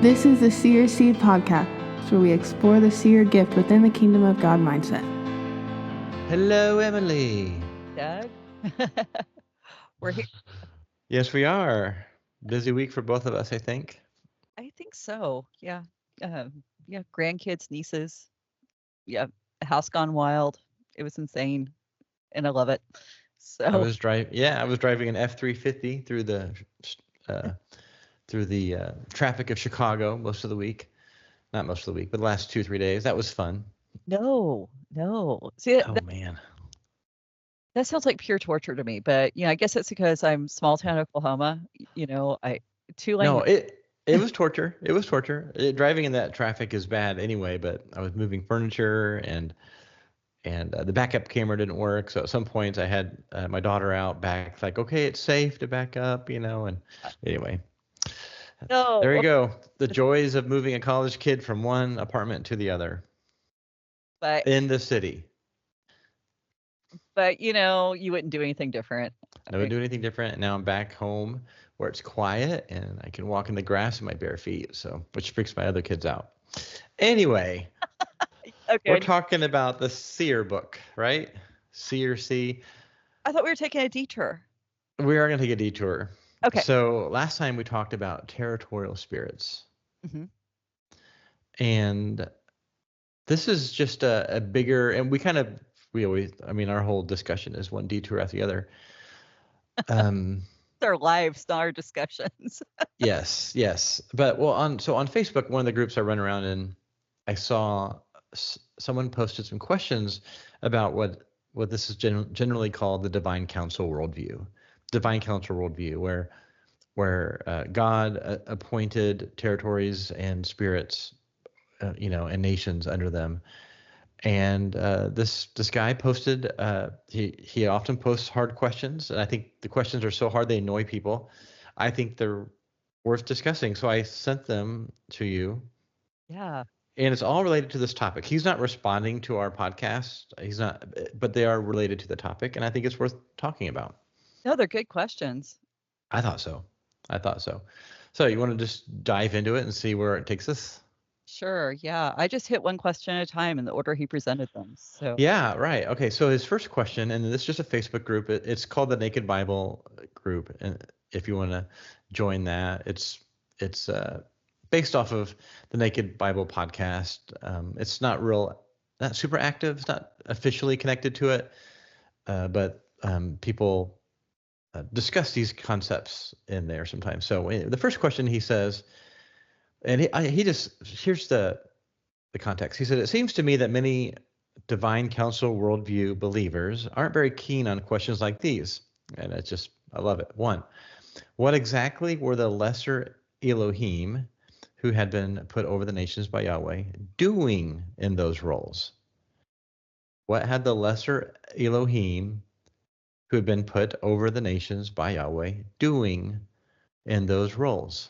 This is the Seer Seed Podcast, where we explore the seer gift within the Kingdom of God mindset. Hello, Emily. Doug. We're here. Yes, we are. Busy week for both of us, I think. I think so. Yeah. Grandkids, nieces. Yeah. House gone wild. It was insane, and I love it. So I was driving an F-350 through the traffic of Chicago most of the week. Not most of the week, but the last 2-3 days. That was fun. no. See, Man. that sounds like pure torture to me. But I guess it's because I'm small town Oklahoma. No, it was torture. It was torture. Driving in that traffic is bad anyway, but I was moving furniture and the backup camera didn't work. So at some points I had my daughter out back, like, okay, it's safe to back up, and anyway. No. There you go. The joys of moving a college kid from one apartment to the other. But in the city. But you wouldn't do anything different. I wouldn't do anything different. And now I'm back home where it's quiet and I can walk in the grass in my bare feet. So, which freaks my other kids out. Anyway, Okay. We're talking about the Seer book, right? Seer C. I thought we were taking a detour. We are going to take a detour. Okay. So last time we talked about territorial spirits. Mm-hmm. And this is just a bigger, and our whole discussion is one detour after the other. Our lives, not our discussions. Yes. But on Facebook, one of the groups I run around in, I saw someone posted some questions about what this is generally called the divine council worldview. Divine council worldview, where God appointed territories and spirits, and nations under them. And this guy posted, he often posts hard questions, and I think the questions are so hard they annoy people. I think they're worth discussing, so I sent them to you. Yeah. And it's all related to this topic. He's not responding to our podcast. He's not, but they are related to the topic, and I think it's worth talking about. No, they're good questions. I thought so. So you want to just dive into it and see where it takes us? Sure. Yeah. I just hit one question at a time in the order he presented them. So Yeah, right. Okay. So his first question, and this is just a Facebook group. It's called the Naked Bible group. And if you want to join that, it's based off of the Naked Bible podcast. It's not super active. It's not officially connected to it, but people discuss these concepts in there sometimes. So the first question he says, and here's the context. He said, it seems to me that many divine council worldview believers aren't very keen on questions like these. And I love it. 1, what exactly were the lesser Elohim who had been put over the nations by Yahweh doing in those roles? What had the lesser Elohim who had been put over the nations by Yahweh doing in those roles?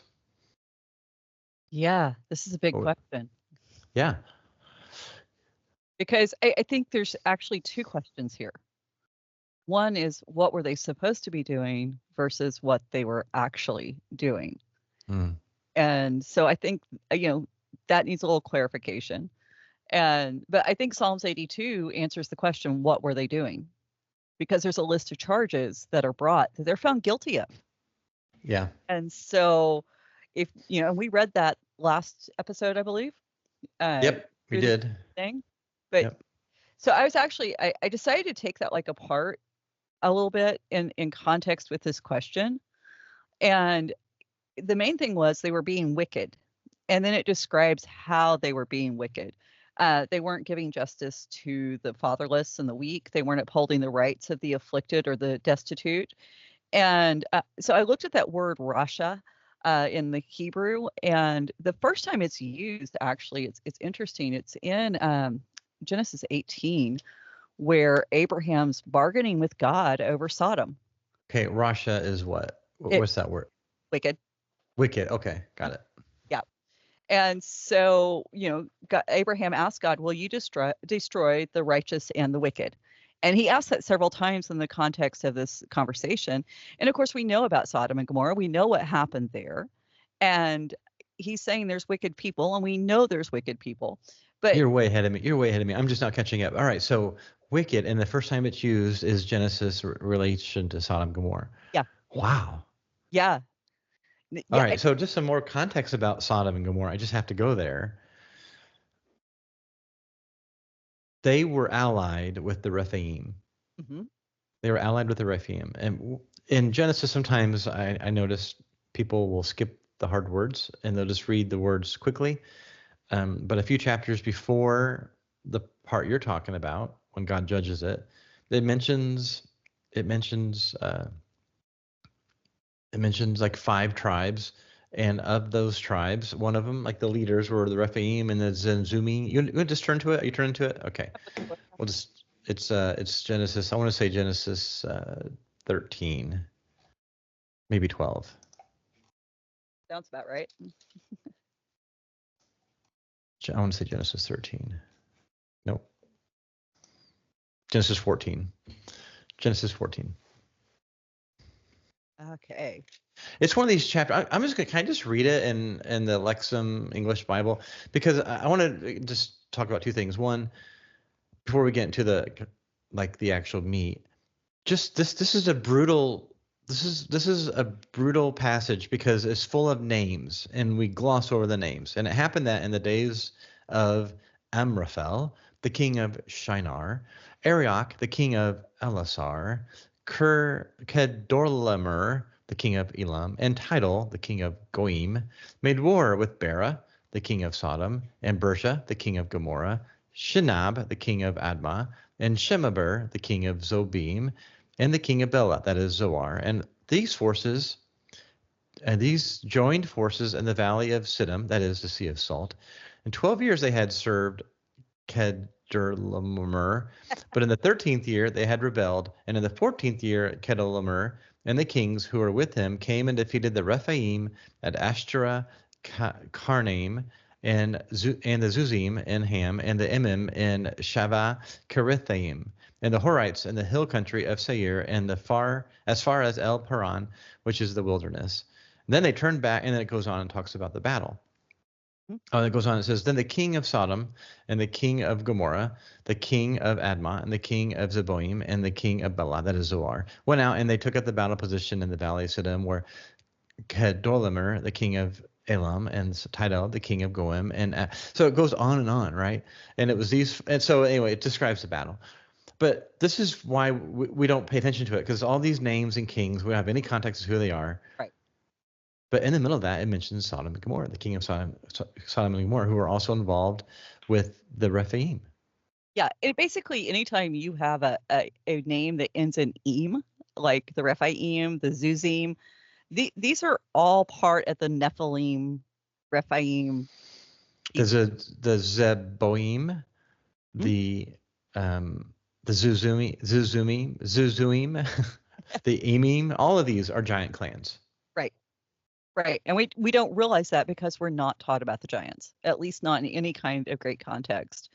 yeah, this is a big question. Yeah. Because I think there's actually two questions here. One is, what were they supposed to be doing versus what they were actually doing? And so I think, that needs a little clarification. But I think Psalms 82 answers the question, what were they doing? Because there's a list of charges that are brought that they're found guilty of. Yeah. And so if, we read that last episode, I believe. Yep, we did. But yep. So I was actually, I decided to take that apart a little bit in context with this question. And the main thing was they were being wicked. And then it describes how they were being wicked. They weren't giving justice to the fatherless and the weak. They weren't upholding the rights of the afflicted or the destitute. And so I looked at that word rasha in the Hebrew, and the first time it's used, actually, it's interesting. It's in Genesis 18, where Abraham's bargaining with God over Sodom. Okay, rasha is what? What's that word? Wicked. Wicked. Okay, got it. Yeah. And so, Abraham asked God, will you destroy the righteous and the wicked? And he asked that several times in the context of this conversation. And of course, we know about Sodom and Gomorrah. We know what happened there. And he's saying there's wicked people, and we know there's wicked people. But You're way ahead of me. I'm just not catching up. All right, so wicked, and the first time it's used is Genesis relation to Sodom and Gomorrah. yeah, Wow. yeah, All yeah. right, so just some more context about Sodom and Gomorrah. I just have to go there. They were allied with the Rephaim. Mm-hmm. They were allied with the Rephaim. And in Genesis, sometimes I notice people will skip the hard words and they'll just read the words quickly. But a few chapters before the part you're talking about, when God judges it, it mentions like 5 tribes, and of those tribes, one of them, like the leaders, were the Rephaim and the Zenzumi. You just turn to it? Are you turning to it? Okay. We'll just it's Genesis. I want to say Genesis 13, maybe 12. Sounds about right. I want to say Genesis 13. Nope. Genesis 14. Genesis 14. Okay. It's one of these chapters. I'm just gonna. Can I just read it in the Lexham English Bible, because I want to just talk about 2 things. One, before we get into the actual meat, just this is a brutal. This is a brutal passage because it's full of names, and we gloss over the names. And it happened that in the days of Amraphel, the king of Shinar, Arioch, the king of Elasar, Kedorlaomer, the king of Elam, and Tidal, the king of Goim, made war with Bera, the king of Sodom, and Bersha, the king of Gomorrah, Shinab, the king of Admah, and Shemaber, the king of Zobim, and the king of Bela, that is Zoar. And these joined forces in the valley of Siddim, that is the Sea of Salt. In 12 years they had served Kedorlaomer, but in the 13th year they had rebelled, and in the 14th year Kedorlaomer and the kings who were with him came and defeated the Rephaim at Ashtoreth Karnaim, and the Zuzim in Ham, and the Emim in Shavah Kerithaim, and the Horites in the hill country of Seir, and as far as El Paran, which is the wilderness. And then they turned back, and then it goes on and talks about the battle. It goes on, it says, then the king of Sodom and the king of Gomorrah, the king of Admah and the king of Zeboim and the king of Bela, that is Zoar, went out, and they took up the battle position in the valley of Siddim, where Kedorlaomer, the king of Elam, and Tidal, the king of Goim, and so it goes on, right? And it was these, and so anyway, it describes the battle. But this is why we don't pay attention to it, because all these names and kings, we don't have any context of who they are. Right. But in the middle of that, it mentions Sodom and Gomorrah, the king of Sodom and Gomorrah, who are also involved with the Rephaim. Yeah. It basically, anytime you have a name that ends in "im," like the Rephaim, the Zuzim, these are all part of the Nephilim, Rephaim. There's the Zeboim, the Zuzumi, the Emim. All of these are giant clans. Right. And we don't realize that because we're not taught about the giants, at least not in any kind of great context.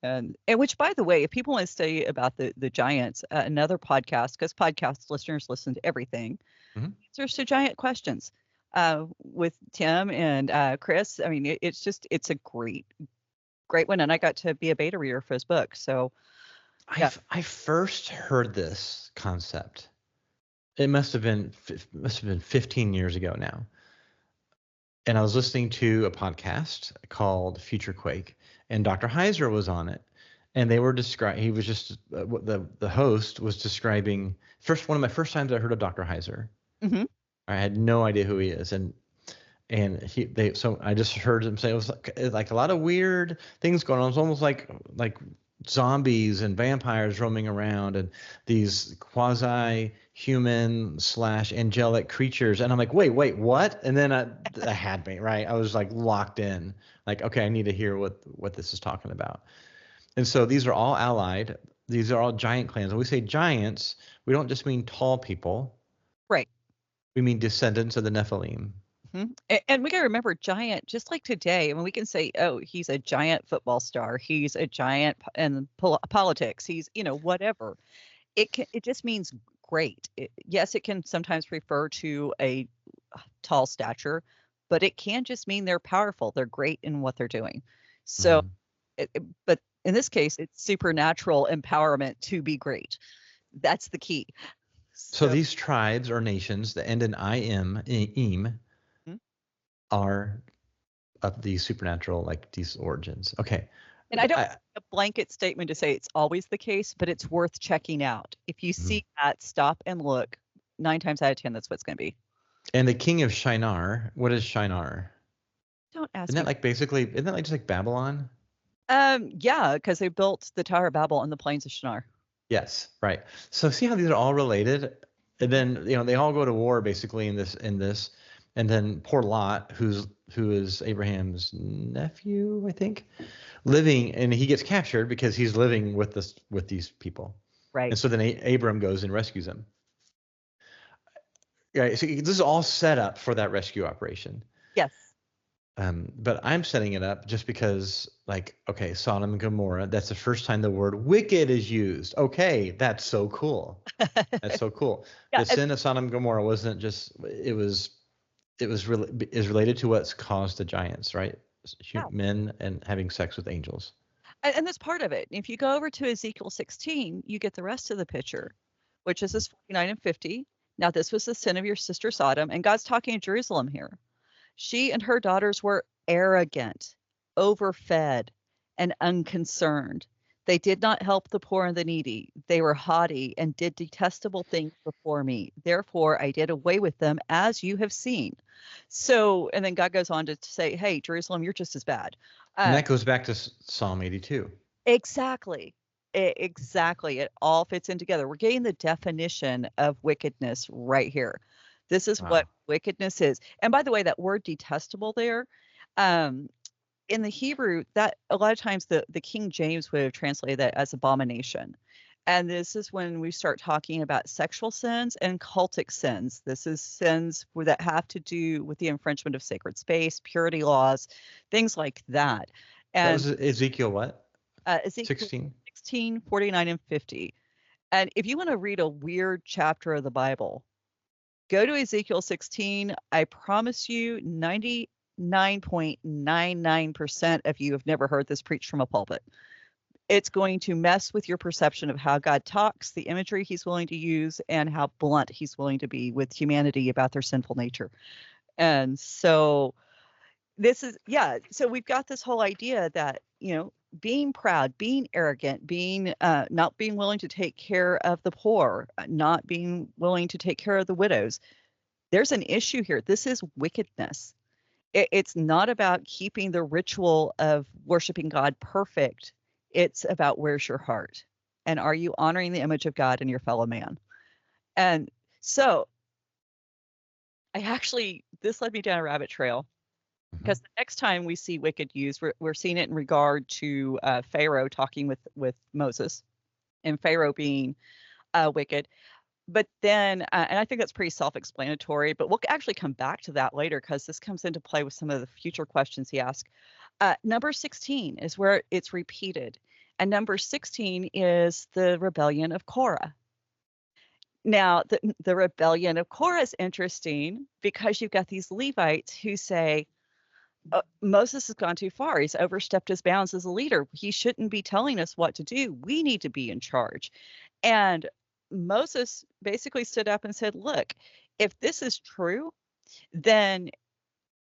And which, by the way, if people want to study about the giants, another podcast, because podcast listeners listen to everything, answers to giant questions with Tim and Chris. I mean, it's a great one. And I got to be a beta reader for his book. So yeah. I first heard this concept. It must have been 15 years ago now. And I was listening to a podcast called Future Quake, and Dr. Heiser was on it. And they were he was just, the host was describing, one of my first times I heard of Dr. Heiser. Mm-hmm. I had no idea who he is. So I just heard him say it was like a lot of weird things going on. It was almost like zombies and vampires roaming around, and these quasi-human / angelic creatures. And I'm like, wait, what? And then I had me, right? I was like locked in, like, okay, I need to hear what this is talking about. And so these are all allied. These are all giant clans. When we say giants, we don't just mean tall people. Right. We mean descendants of the Nephilim. Mm-hmm. And we got to remember, giant, just like today, I mean, we can say, oh, he's a giant football star. He's a giant in politics. He's, whatever. It just means great. Yes, it can sometimes refer to a tall stature, but it can just mean they're powerful. They're great in what they're doing. So, but in this case, it's supernatural empowerment to be great. That's the key. So these tribes or nations that end in im, are of these supernatural, like these origins. Okay. And I don't have a blanket statement to say it's always the case, but it's worth checking out. If you see that, stop and look. 9 times out of 10, that's what it's going to be. And the king of Shinar, what is Shinar? Don't ask Isn't me. that like basically, isn't that like just like Babylon? Yeah, because they built the Tower of Babel on the plains of Shinar. Yes, right. So see how these are all related? And then, they all go to war basically in this. And then poor Lot, who is Abraham's nephew, I think, living, and he gets captured because he's living with these people. Right. And so then Abram goes and rescues him. Right. So this is all set up for that rescue operation. Yes. But I'm setting it up just because, like, okay, Sodom and Gomorrah, that's the first time the word wicked is used. Okay, that's so cool. That's so cool. Yeah, The sin of Sodom and Gomorrah wasn't just, is related to what's caused the giants, right? Men and having sex with angels. And that's part of it. If you go over to Ezekiel 16, you get the rest of the picture, which is this 49 and 50. Now, this was the sin of your sister Sodom, and God's talking to Jerusalem here. She and her daughters were arrogant, overfed, and unconcerned. They did not help the poor and the needy. They were haughty and did detestable things before me. Therefore, I did away with them, as you have seen. So, and then God goes on to say, hey, Jerusalem, you're just as bad. And that goes back to Psalm 82. Exactly. Exactly. It all fits in together. We're getting the definition of wickedness right here. This is what wickedness is. And by the way, that word detestable there, in the Hebrew, that a lot of times the King James would have translated that as abomination. And this is when we start talking about sexual sins and cultic sins. This is sins that have to do with the infringement of sacred space, purity laws, things like that. And that was Ezekiel what? Ezekiel 16, 49, and 50. And if you want to read a weird chapter of the Bible, go to Ezekiel 16. I promise you 99.99% of you have never heard this preached from a pulpit. It's going to mess with your perception of how God talks, the imagery he's willing to use, and how blunt he's willing to be with humanity about their sinful nature. And so this is, so we've got this whole idea that, being proud, being arrogant, being not being willing to take care of the poor, not being willing to take care of the widows. There's an issue here. This is wickedness. It's not about keeping the ritual of worshiping God perfect. It's about where's your heart, and are you honoring the image of God in your fellow man? And so this led me down a rabbit trail. Because the next time we see wicked used, we're seeing it in regard to Pharaoh talking with Moses, and Pharaoh being wicked. But then, and I think that's pretty self-explanatory, but we'll actually come back to that later because this comes into play with some of the future questions he asked. Number 16 is where it's repeated. And number 16 is the rebellion of Korah. Now, the rebellion of Korah is interesting because you've got these Levites who say, Moses has gone too far. He's overstepped his bounds as a leader. He shouldn't be telling us what to do. We need to be in charge. And Moses basically stood up and said, look, if this is true, then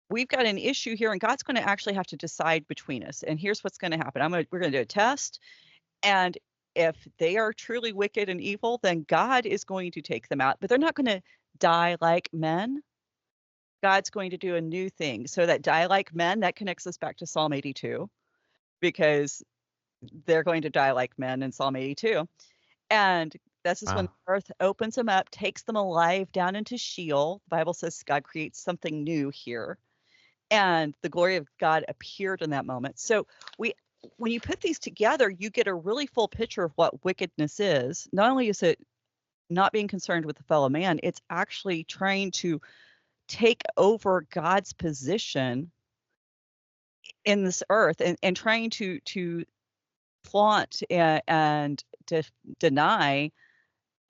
we've got an issue here, and God's going to actually have to decide between us. And here's what's going to happen. We're going to do a test. And if they are truly wicked and evil, then God is going to take them out. But they're not going to die like men. God's going to do a new thing. So that die like men, that connects us back to Psalm 82, because they're going to die like men in Psalm 82. And this is when the earth opens them up, takes them alive down into Sheol. The Bible says God creates something new here. And the glory of God appeared in that moment. So when you put these together, you get a really full picture of what wickedness is. Not only is it not being concerned with the fellow man, it's actually trying to take over God's position in this earth and trying to flaunt and deny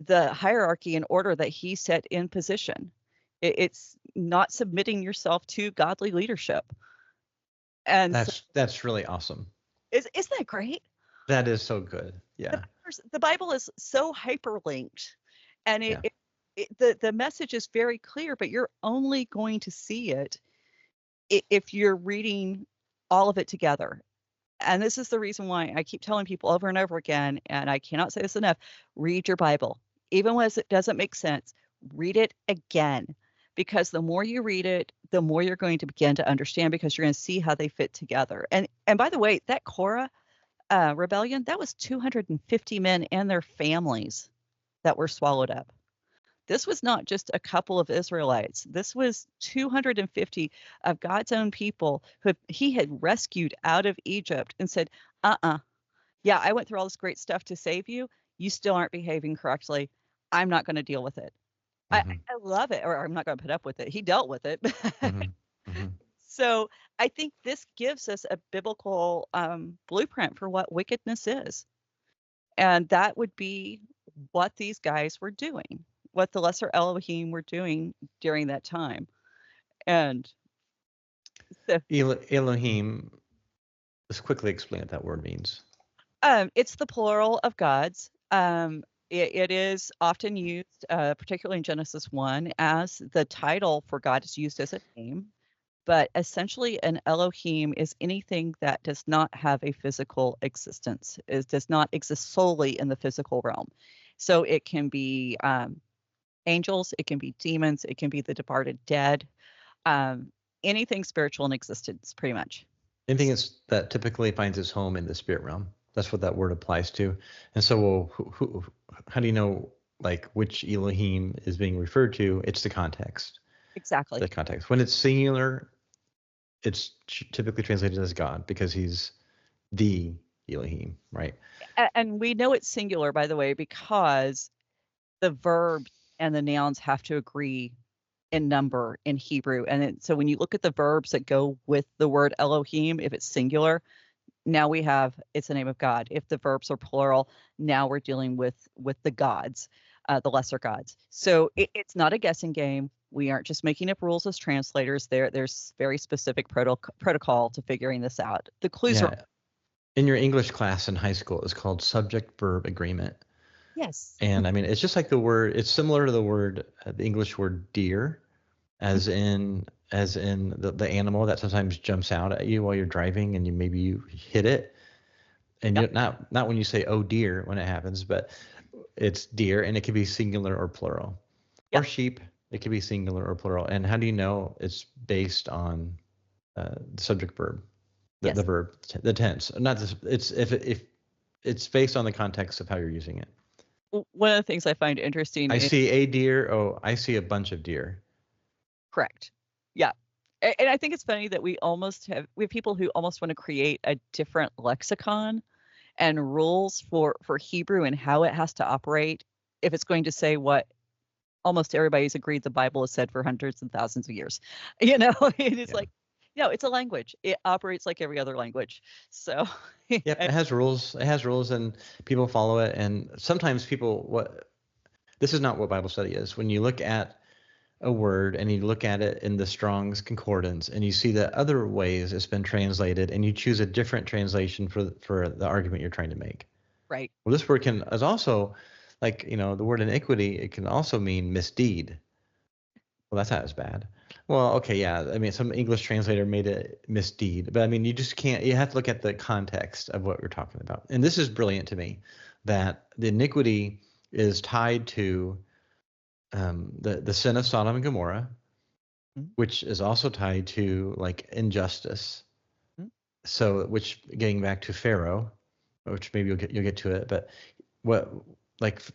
the hierarchy and order that he set in position. It's not submitting yourself to godly leadership. And so That's really awesome. isn't that great? That is so good. Yeah. The Bible is so hyperlinked, and Yeah. the message is very clear, but you're only going to see it if you're reading all of it together. And this is the reason why I keep telling people over and over again, and I cannot say this enough, read your Bible. Even when it doesn't make sense, read it again. Because the more you read it, the more you're going to begin to understand, because you're going to see how they fit together. And by the way, that Korah rebellion, that was 250 men and their families that were swallowed up. This was not just a couple of Israelites. This was 250 of God's own people who he had rescued out of Egypt and said, yeah, I went through all this great stuff to save you. You still aren't behaving correctly. I'm not going to deal with it. Mm-hmm. I love it, or I'm not going to put up with it. He dealt with it. Mm-hmm. Mm-hmm. So I think this gives us a biblical blueprint for what wickedness is. And that would be what these guys were doing, what the lesser Elohim were doing during that time. And so, Elohim, let's quickly explain what that word means. it's the plural of gods. It is often used, particularly in Genesis 1, as the title for God is used as a name. But essentially, an Elohim is anything that does not have a physical existence. It does not exist solely in the physical realm. So it can be angels, it can be demons, it can be the departed dead, anything spiritual in existence, pretty much. Anything that typically finds its home in the spirit realm. That's what that word applies to. And so, how do you know like which Elohim is being referred to? It's the context. Exactly. The context. When it's singular, it's typically translated as God because he's the Elohim, right? And we know it's singular, by the way, because the verbs and the nouns have to agree in number in Hebrew. And so when you look at the verbs that go with the word Elohim, if it's singular, now we have it's the name of God. If the verbs are plural, now we're dealing with the gods, the lesser gods. So it's not a guessing game. We aren't just making up rules as translators. There's very specific protocol to figuring this out. The clues are in your English class in high school. It's called subject-verb agreement. yes. And I mean, it's just like the word. It's similar to the word, the English word deer, as in the animal that sometimes jumps out at you while you're driving and maybe you hit it. And Yep. not when you say oh dear when it happens, but it's deer, and it can be singular or plural. Yep. Or sheep, it can be singular or plural. And how do you know it's based on the subject verb, the verb, the tense? Not this. It's if it's based on the context of how you're using it. One of the things I find interesting. I see a deer. Oh, I see a bunch of deer. Correct. Yeah. And I think it's funny that we have people who almost want to create a different lexicon and rules for Hebrew and how it has to operate if it's going to say what almost everybody's agreed the Bible has said for hundreds and thousands of years. It's like, it's a language. It operates like every other language. So it has rules. It has rules, and people follow it. And sometimes this is not what Bible study is. When you look at a word and you look at it in the Strong's Concordance and you see that other ways it's been translated and you choose a different translation for the argument you're trying to make. Right. Well, this word is also like, the word iniquity, it can also mean misdeed. Well, that's not as bad. Well, okay, yeah. I mean, some English translator made it misdeed, but I mean, you have to look at the context of what we're talking about. And this is brilliant to me, that the iniquity is tied to the sin of Sodom and Gomorrah, which is also tied to like injustice. So, which getting back to Pharaoh, which maybe you'll get to it, but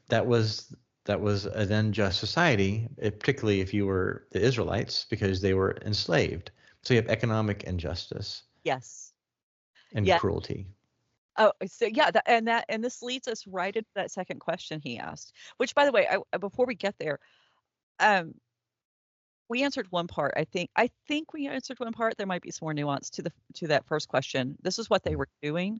that was an unjust society, particularly if you were the Israelites, because they were enslaved. So you have economic injustice. Yes. And cruelty. Oh, so yeah, and this leads us right into that second question he asked, which, by the way, before we get there, we answered one part. I think we answered one part. There might be some more nuance to that first question. This is what they were doing,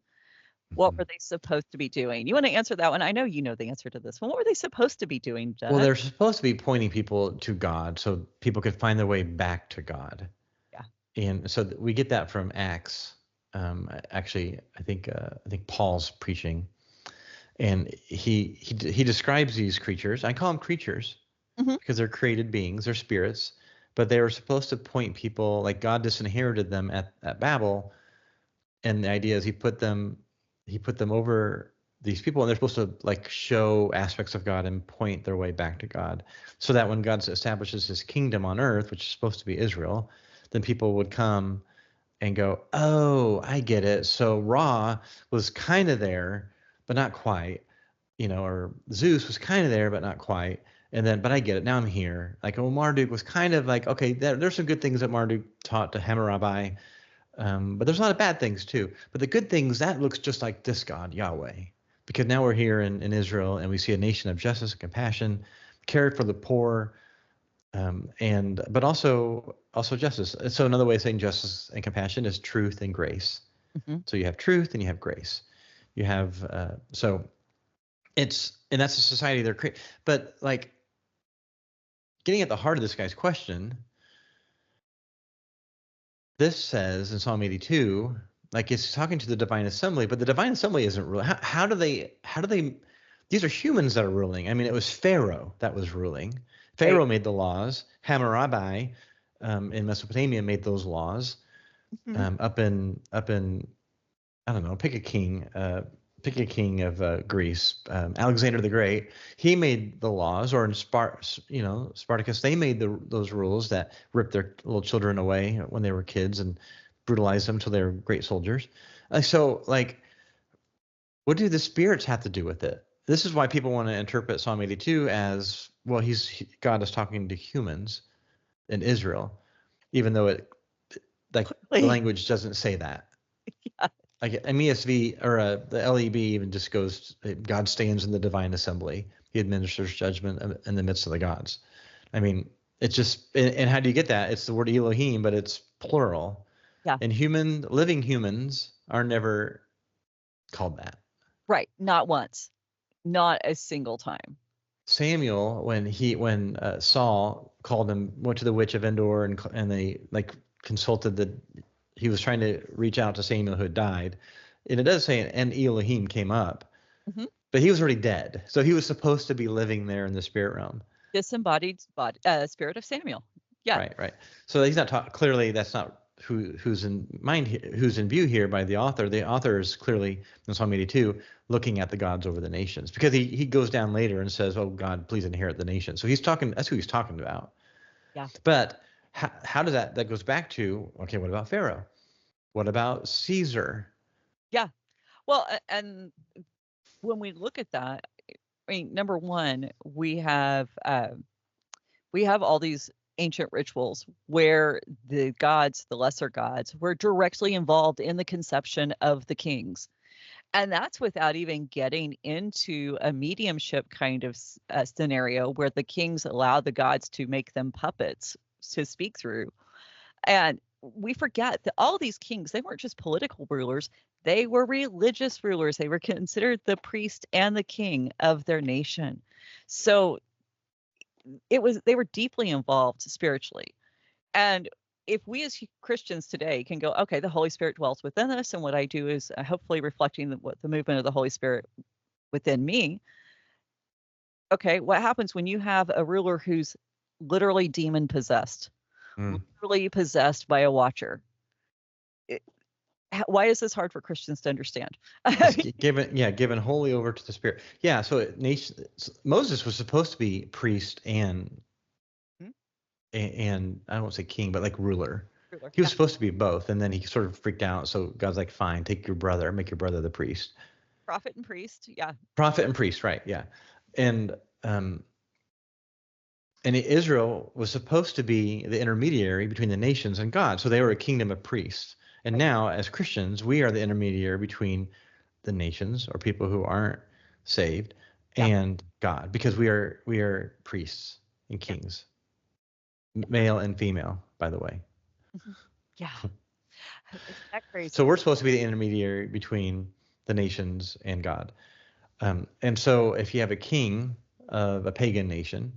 What Mhm. were they supposed to be doing? You want to answer that one? I know you know the answer to this one. What were they supposed to be doing, Well, Judd? they're supposed to be pointing people to God so people could find their way back to God. Yeah. And so we get that from Acts. Actually, I think Paul's preaching, and he describes these creatures. I call them creatures Mhm. because they're created beings, they're spirits, but they were supposed to point people, like God disinherited them at Babel, and the idea is he put them over these people, and they're supposed to like show aspects of God and point their way back to God, so that when God establishes his kingdom on earth, which is supposed to be Israel, then people would come and go, oh, I get it. So Ra was kind of there, but not quite, or Zeus was kind of there, but not quite. And then, but I get it. Now I'm here. Like, oh, Marduk was kind of like, okay, there's some good things that Marduk taught to Hammurabi, but there's a lot of bad things too. But the good things, that looks just like this God, Yahweh. Because now we're here in Israel, and we see a nation of justice and compassion, cared for the poor, but also justice. So another way of saying justice and compassion is truth and grace. Mhm. So you have truth and you have grace. You have and that's a society they're creating. But like, getting at the heart of this guy's question, this says in Psalm 82, like it's talking to the divine assembly, but the divine assembly isn't ruling. How do they? These are humans that are ruling. I mean, it was Pharaoh that was ruling. Pharaoh made the laws. Hammurabi in Mesopotamia made those laws. Mhm. Up in I don't know, pick a king. Pick a king of Greece, Alexander the Great. He made the laws, or in Spartacus, they made those rules that ripped their little children away when they were kids and brutalized them until they were great soldiers. So, like, what do the spirits have to do with it? This is why people want to interpret Psalm 82 as, well, God is talking to humans in Israel, even though the Clearly. language doesn't say that. Yeah. Like an ESV or the LEB even just goes, God stands in the divine assembly. He administers judgment in the midst of the gods. I mean, it's just, and how do you get that? It's the word Elohim, but it's plural. Yeah. And living humans are never called that. Right. Not once. Not a single time. Samuel, when Saul went to the witch of Endor, and they like consulted he was trying to reach out to Samuel who had died, and it does say, and Elohim came up, Mhm. but he was already dead, so he was supposed to be living there in the spirit realm. Disembodied spirit of Samuel. Yeah. Right. So he's not clearly that's not who's in mind here, who's in view here by the author. The author is clearly in Psalm 82 looking at the gods over the nations, because he goes down later and says, "Oh God, please inherit the nation." So he's talking. That's who he's talking about. Yeah. But how does that goes back to, okay, what about Pharaoh? What about Caesar? Yeah. Well, and when we look at that, I mean, number one, we have all these ancient rituals where the gods, the lesser gods, were directly involved in the conception of the kings. And that's without even getting into a mediumship kind of scenario where the kings allow the gods to make them puppets to speak through. And we forget that all these kings, they weren't just political rulers, they were religious rulers. They were considered the priest and the king of their nation. So they were deeply involved spiritually. And if we as Christians today can go, okay, the Holy Spirit dwells within us, and what I do is hopefully reflecting what the movement of the Holy Spirit within me. Okay, what happens when you have a ruler who's literally demon possessed, literally possessed by a watcher? Why is this hard for Christians to understand? Given wholly over to the spirit. Yeah. So Moses was supposed to be priest and I don't want to say king, but like ruler. He was supposed to be both, and then he sort of freaked out. So God's like, fine, make your brother the priest. Prophet and priest, yeah. Prophet and priest, right? Yeah, and Israel was supposed to be the intermediary between the nations and God. So they were a kingdom of priests. And now, as Christians, we are the intermediary between the nations, or people who aren't saved, and God, because we are priests and kings, male and female, by the way. Yeah. Isn't that crazy? So we're supposed to be the intermediary between the nations and God. And so if you have a king of a pagan nation,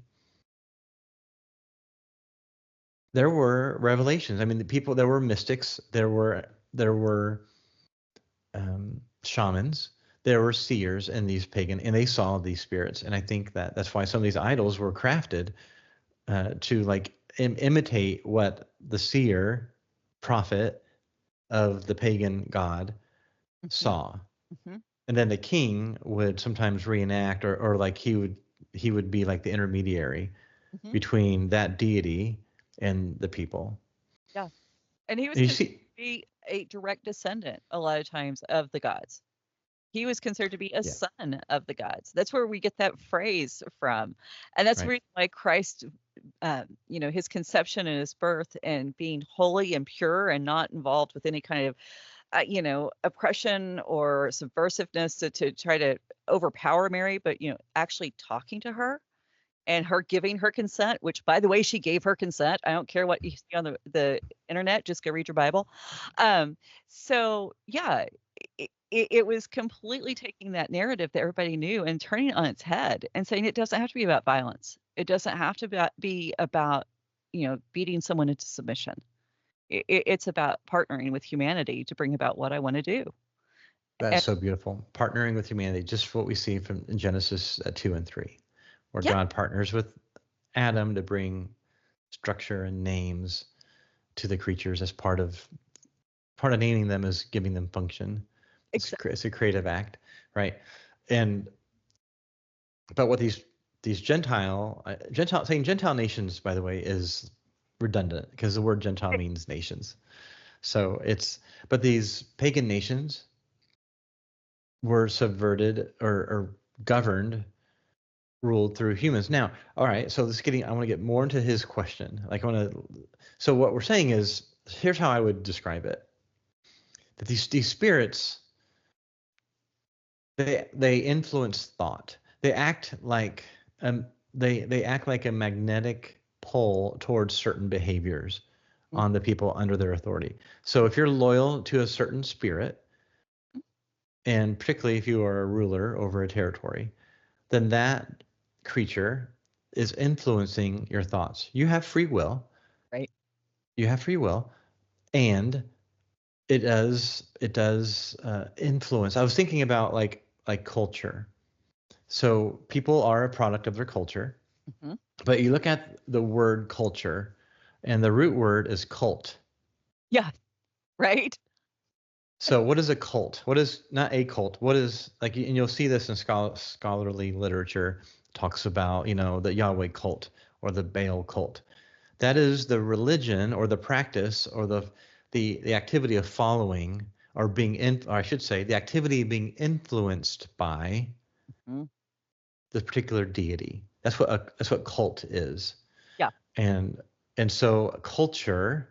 there were revelations. I mean, there were mystics, there were shamans, there were seers in these pagan, and they saw these spirits. And I think that's why some of these idols were crafted to like imitate what the seer prophet of the pagan god saw. Mm-hmm. And then the king would sometimes reenact, or like he would be like the intermediary Mm-hmm. between that deity and the people. Yeah. And he was And you considered see, to be a direct descendant a lot of times of the gods. He was considered to be a yeah, son of the gods. That's where we get that phrase from. And that's right. why Christ, his conception and his birth and being holy and pure and not involved with any kind of, oppression or subversiveness to try to overpower Mary, but, actually talking to her and her giving her consent, which, by the way, she gave her consent. I don't care what you see on the internet, just go read your Bible. So yeah, it was completely taking that narrative that everybody knew and turning it on its head and saying it doesn't have to be about violence. It doesn't have to be about, beating someone into submission. It's about partnering with humanity to bring about what I want to do. That's And so beautiful. Partnering with humanity, just what we see from Genesis 2 and 3, where yeah, God partners with Adam to bring structure and names to the creatures as part of naming them is giving them function. exactly. It's a creative act, right? And but what these Gentile saying Gentile nations, by the way, is redundant because the word Gentile means nations. So but these pagan nations were subverted or governed, ruled through humans. Now, all right, so I want to get more into his question. So what we're saying is, here's how I would describe it: that these spirits, they influence thought. They act like they act like a magnetic pull towards certain behaviors on the people under their authority. So if you're loyal to a certain spirit, and particularly if you are a ruler over a territory, then that creature is influencing your thoughts. You have free will. Right. You have free will, and it does influence. I was thinking about like culture. So people are a product of their culture, Hmm. but you look at the word culture, and the root word is cult. Yeah. Right. So what is a cult? What is not a cult? What is like, and you'll see this in scholarly literature talks about, the Yahweh cult or the Baal cult. That is the religion or the practice or the activity of following or or I should say the activity being influenced by Mhm. the particular deity. That's what cult is. Yeah. And so culture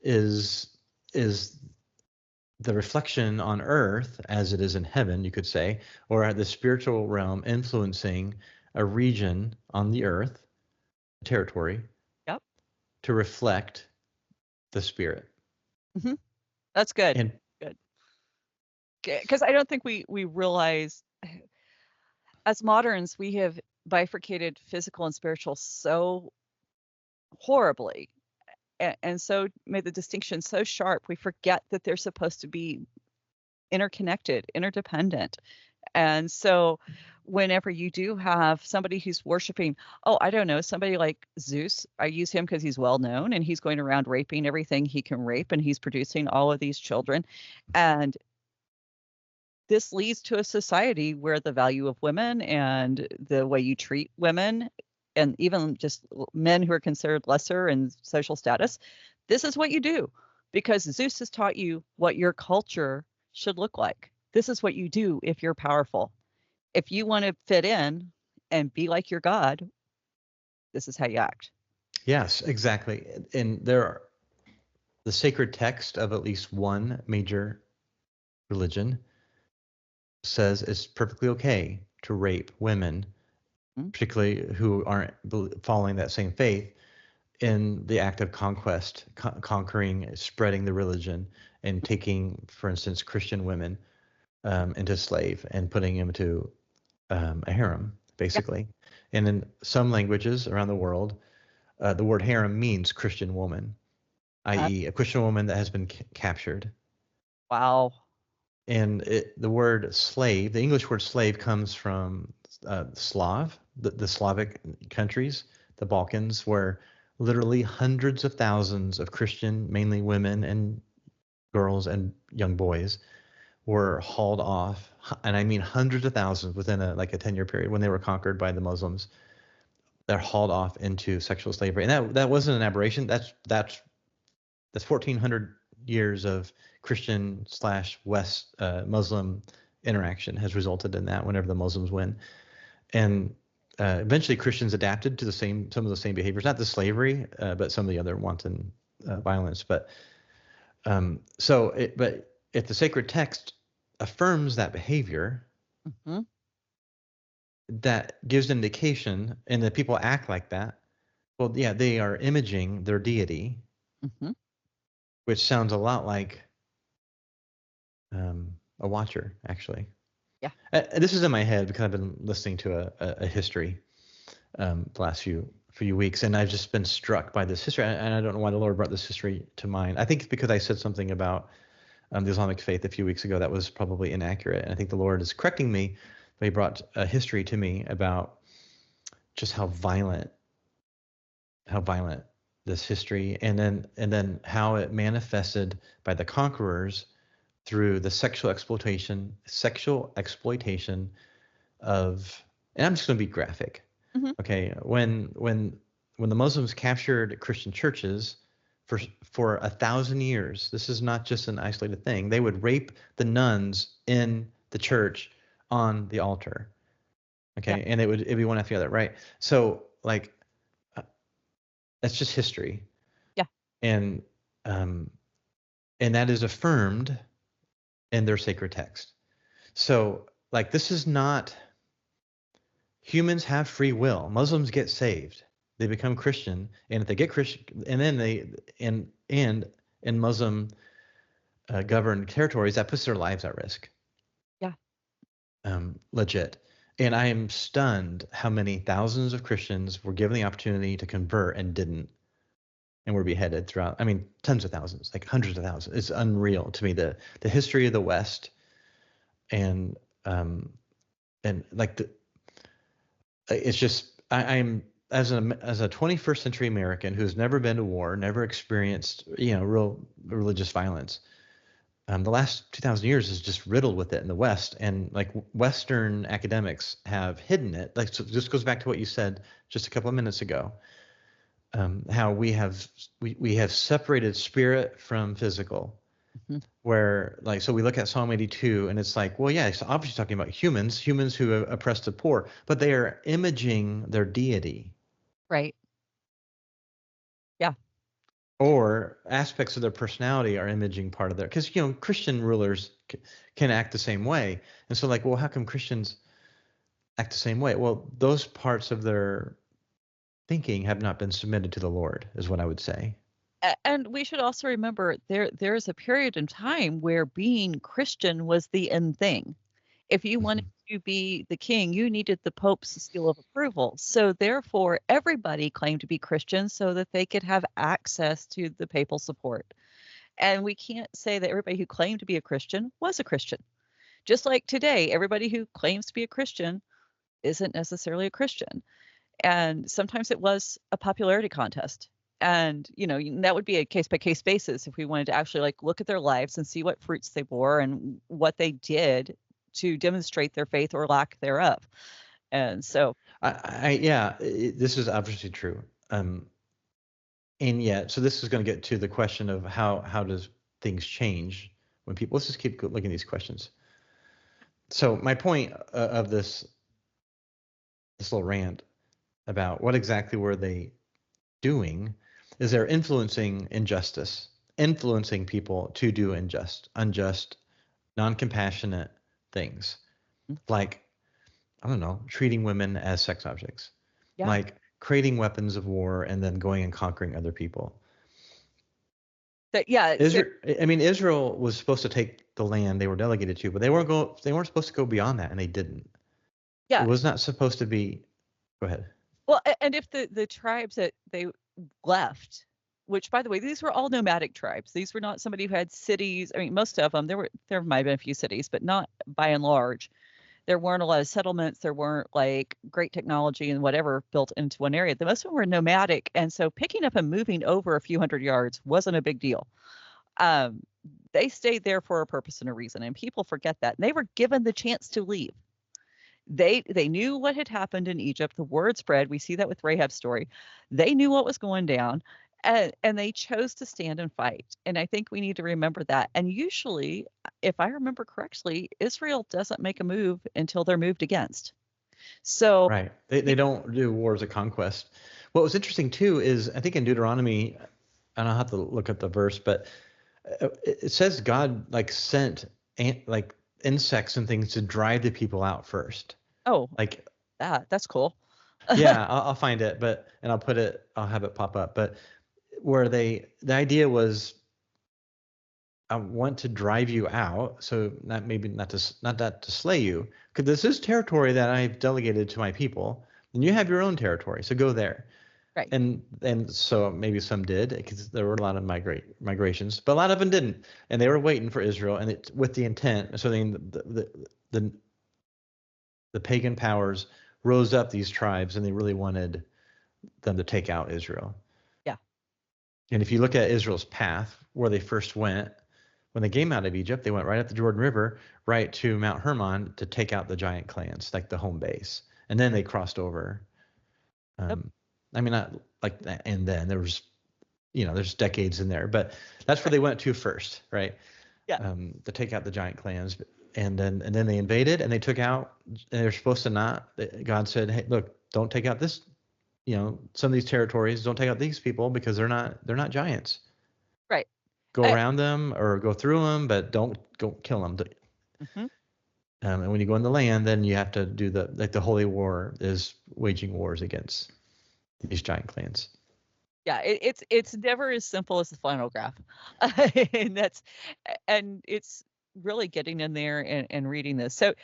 is the reflection on earth as it is in heaven, you could say, or at the spiritual realm influencing a region on the earth, territory, Yep. to reflect the spirit. Hmm. That's good. And Good. Because I don't think we realize, as moderns, we have bifurcated physical and spiritual so horribly, and so made the distinction so sharp. We forget that they're supposed to be interconnected, interdependent. And so whenever you do have somebody who's worshiping, oh, I don't know, somebody like Zeus, I use him because he's well known and he's going around raping everything he can rape and he's producing all of these children. And this leads to a society where the value of women and the way you treat women and even just men who are considered lesser in social status, this is what you do because Zeus has taught you what your culture should look like. This is what you do if you're powerful. If you want to fit in and be like your God, this is how you act. yes, exactly. And the sacred text of at least one major religion says it's perfectly okay to rape women, Mhm. particularly who aren't following that same faith, in the act of conquest, conquering, spreading the religion, and taking, for instance, Christian women. into slave and putting him into a harem, basically. And in some languages around the world, the word harem means Christian woman, i.e., a Christian woman that has been captured. Wow. And the word slave, the English word slave, comes from Slav, the Slavic countries, the Balkans, where literally hundreds of thousands of Christian, mainly women and girls and young boys, were hauled off, and I mean hundreds of thousands within a 10-year period when they were conquered by the Muslims. They're hauled off into sexual slavery, and that wasn't an aberration. That's 1,400 years of Christian / West Muslim interaction has resulted in that. Whenever the Muslims win, and eventually Christians adapted to some of the same behaviors, not the slavery, but some of the other wanton violence. But if the sacred text affirms that behavior, Mm-hmm. that gives indication, and that people act like that, well, yeah, they are imaging their deity, Mm-hmm. which sounds a lot like a watcher, actually. Yeah. This is in my head because I've been listening to a history the last few weeks, and I've just been struck by this history, and I don't know why the Lord brought this history to mind. I think it's because I said something about the Islamic faith a few weeks ago that was probably inaccurate, and I think the Lord is correcting me. But He brought a history to me about just how violent this history, and then how it manifested by the conquerors through the sexual exploitation of, and I'm just going to be graphic. Mm-hmm. Okay, when the Muslims captured Christian churches for 1,000 years, this is not just an isolated thing. They would rape the nuns in the church on the altar. Okay, and it'd be one after the other, right? So that's just history. Yeah. And that is affirmed in their sacred text. So this is not, humans have free will. Muslims get saved. They become Christian, and if they get Christian, and then in Muslim governed territories, that puts their lives at risk. Yeah. Legit. And I am stunned how many thousands of Christians were given the opportunity to convert and didn't, and were beheaded throughout. I mean, tons of thousands, like hundreds of thousands. It's unreal to me, the history of the West, and it's just, I'm as a 21st century American who's never been to war, never experienced real religious violence. The last 2,000 years is just riddled with it in the West, and Western academics have hidden it. So this goes back to what you said just a couple of minutes ago, how we have separated spirit from physical. Mm-hmm. Where so we look at Psalm 82, and it's well, yeah, it's obviously talking about humans who oppress the poor, but they are imaging their deity. Right. Yeah. Or aspects of their personality are imaging part of their, because Christian rulers can act the same way, and so well, how come Christians act the same way? Well, those parts of their thinking have not been submitted to the Lord, is what I would say. And we should also remember there's a period in time where being Christian was the end thing. If you wanted to be the king, you needed the Pope's seal of approval. So therefore, everybody claimed to be Christian so that they could have access to the papal support. And we can't say that everybody who claimed to be a Christian was a Christian. Just like today, everybody who claims to be a Christian isn't necessarily a Christian. And sometimes it was a popularity contest. And, that would be a case by case basis if we wanted to actually look at their lives and see what fruits they bore and what they did to demonstrate their faith or lack thereof. And so this is obviously true. And yet, so this is going to get to the question of how does things change when people, let's just keep looking at these questions. So my point of this little rant about what exactly were they doing is they're influencing injustice, influencing people to do unjust, non-compassionate things, like, I don't know, treating women as sex objects, like creating weapons of war and then going and conquering other people. Yeah, Israel was supposed to take the land they were delegated to, but they weren't supposed to go beyond that, and they didn't. yeah. It was not supposed to be. Go ahead. Well, and if the tribes that they left, which by the way, these were all nomadic tribes. These were not somebody who had cities. I mean, most of them, there might have been a few cities, but not by and large. There weren't a lot of settlements. There weren't like great technology and whatever built into one area. The most of them were nomadic, and so picking up and moving over a few hundred yards wasn't a big deal. They stayed there for a purpose and a reason, and people forget that. And they were given the chance to leave. They knew what had happened in Egypt. The word spread. We see that with Rahab's story. They knew what was going down, and they chose to stand and fight. And I think we need to remember that. And usually, if I remember correctly, Israel doesn't make a move until they're moved against. So right, they don't do wars of conquest. What was interesting too is I think in Deuteronomy, and I'll have to look at the verse, but it says God like sent like insects and things to drive the people out first. Oh, like that's cool. Yeah, I'll find it, and I'll have it pop up. But where the idea was, I want to drive you out, so not that to slay you, because this is territory that I've delegated to my people, and you have your own territory, so go there. Right. And so maybe some did, because there were a lot of migrations, but a lot of them didn't, and they were waiting for Israel, and with the intent. So then the pagan powers rose up these tribes, and they really wanted them to take out Israel. Yeah. And if you look at Israel's path, where they first went, when they came out of Egypt, they went right up the Jordan River, right to Mount Hermon to take out the giant clans, like the home base, and then they crossed over. I mean, not like that, and then there was, there's decades in there, but that's where they went to first, right? Yeah. To take out the giant clans, and then they invaded, and they took out. And they're supposed to not. God said, "Hey, look, don't take out this. Some of these territories. Don't take out these people because they're not giants. Right. Go around them or go through them, but don't go kill them." Mm-hmm. And when you go in the land, then you have to do the holy war is waging wars against these giant clans. Yeah, it's never as simple as the flannel graph, and it's really getting in there and reading this. So,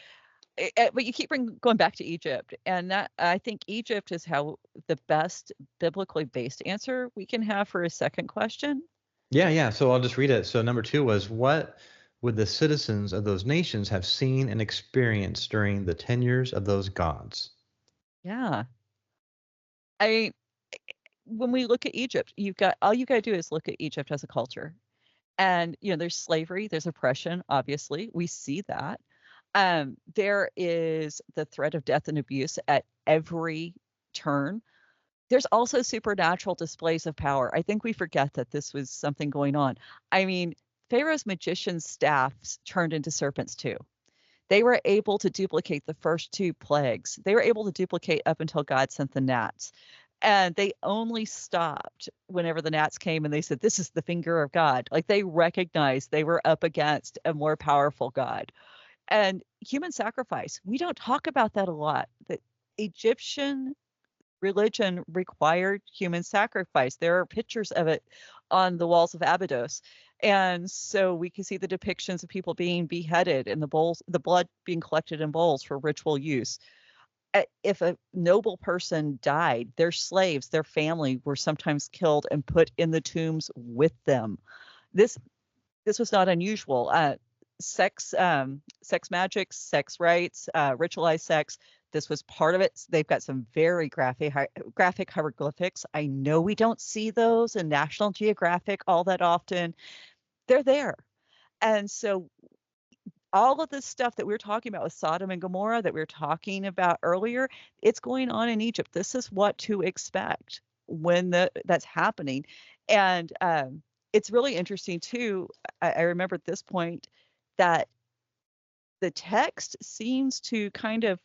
but you keep going back to Egypt, and that I think Egypt is how the best biblically based answer we can have for a second question. Yeah. So I'll just read it. So number 2 was, what would the citizens of those nations have seen and experienced during the tenures of those gods? Yeah. When we look at Egypt, all you got to do is look at Egypt as a culture. And, there's slavery, there's oppression, obviously. We see that. There is the threat of death and abuse at every turn. There's also supernatural displays of power. I think we forget that this was something going on. I mean, Pharaoh's magician staffs turned into serpents too. They were able to duplicate the first 2 plagues. They were able to duplicate up until God sent the gnats. And they only stopped whenever the gnats came and they said, "This is the finger of God." Like, they recognized they were up against a more powerful God. And human sacrifice, we don't talk about that a lot. The Egyptian religion required human sacrifice. There are pictures of it on the walls of Abydos. And so we can see the depictions of people being beheaded and the blood being collected in bowls for ritual use. If a noble person died, their slaves, their family were sometimes killed and put in the tombs with them. This was not unusual. Sex magic, sex rites, ritualized sex. This was part of it. They've got some very graphic hieroglyphics. I know we don't see those in National Geographic all that often. They're there. And so all of this stuff that we're talking about with Sodom and Gomorrah that we were talking about earlier, it's going on in Egypt. This is what to expect when that's happening. And it's really interesting too. I remember at this point that the text seems to kind of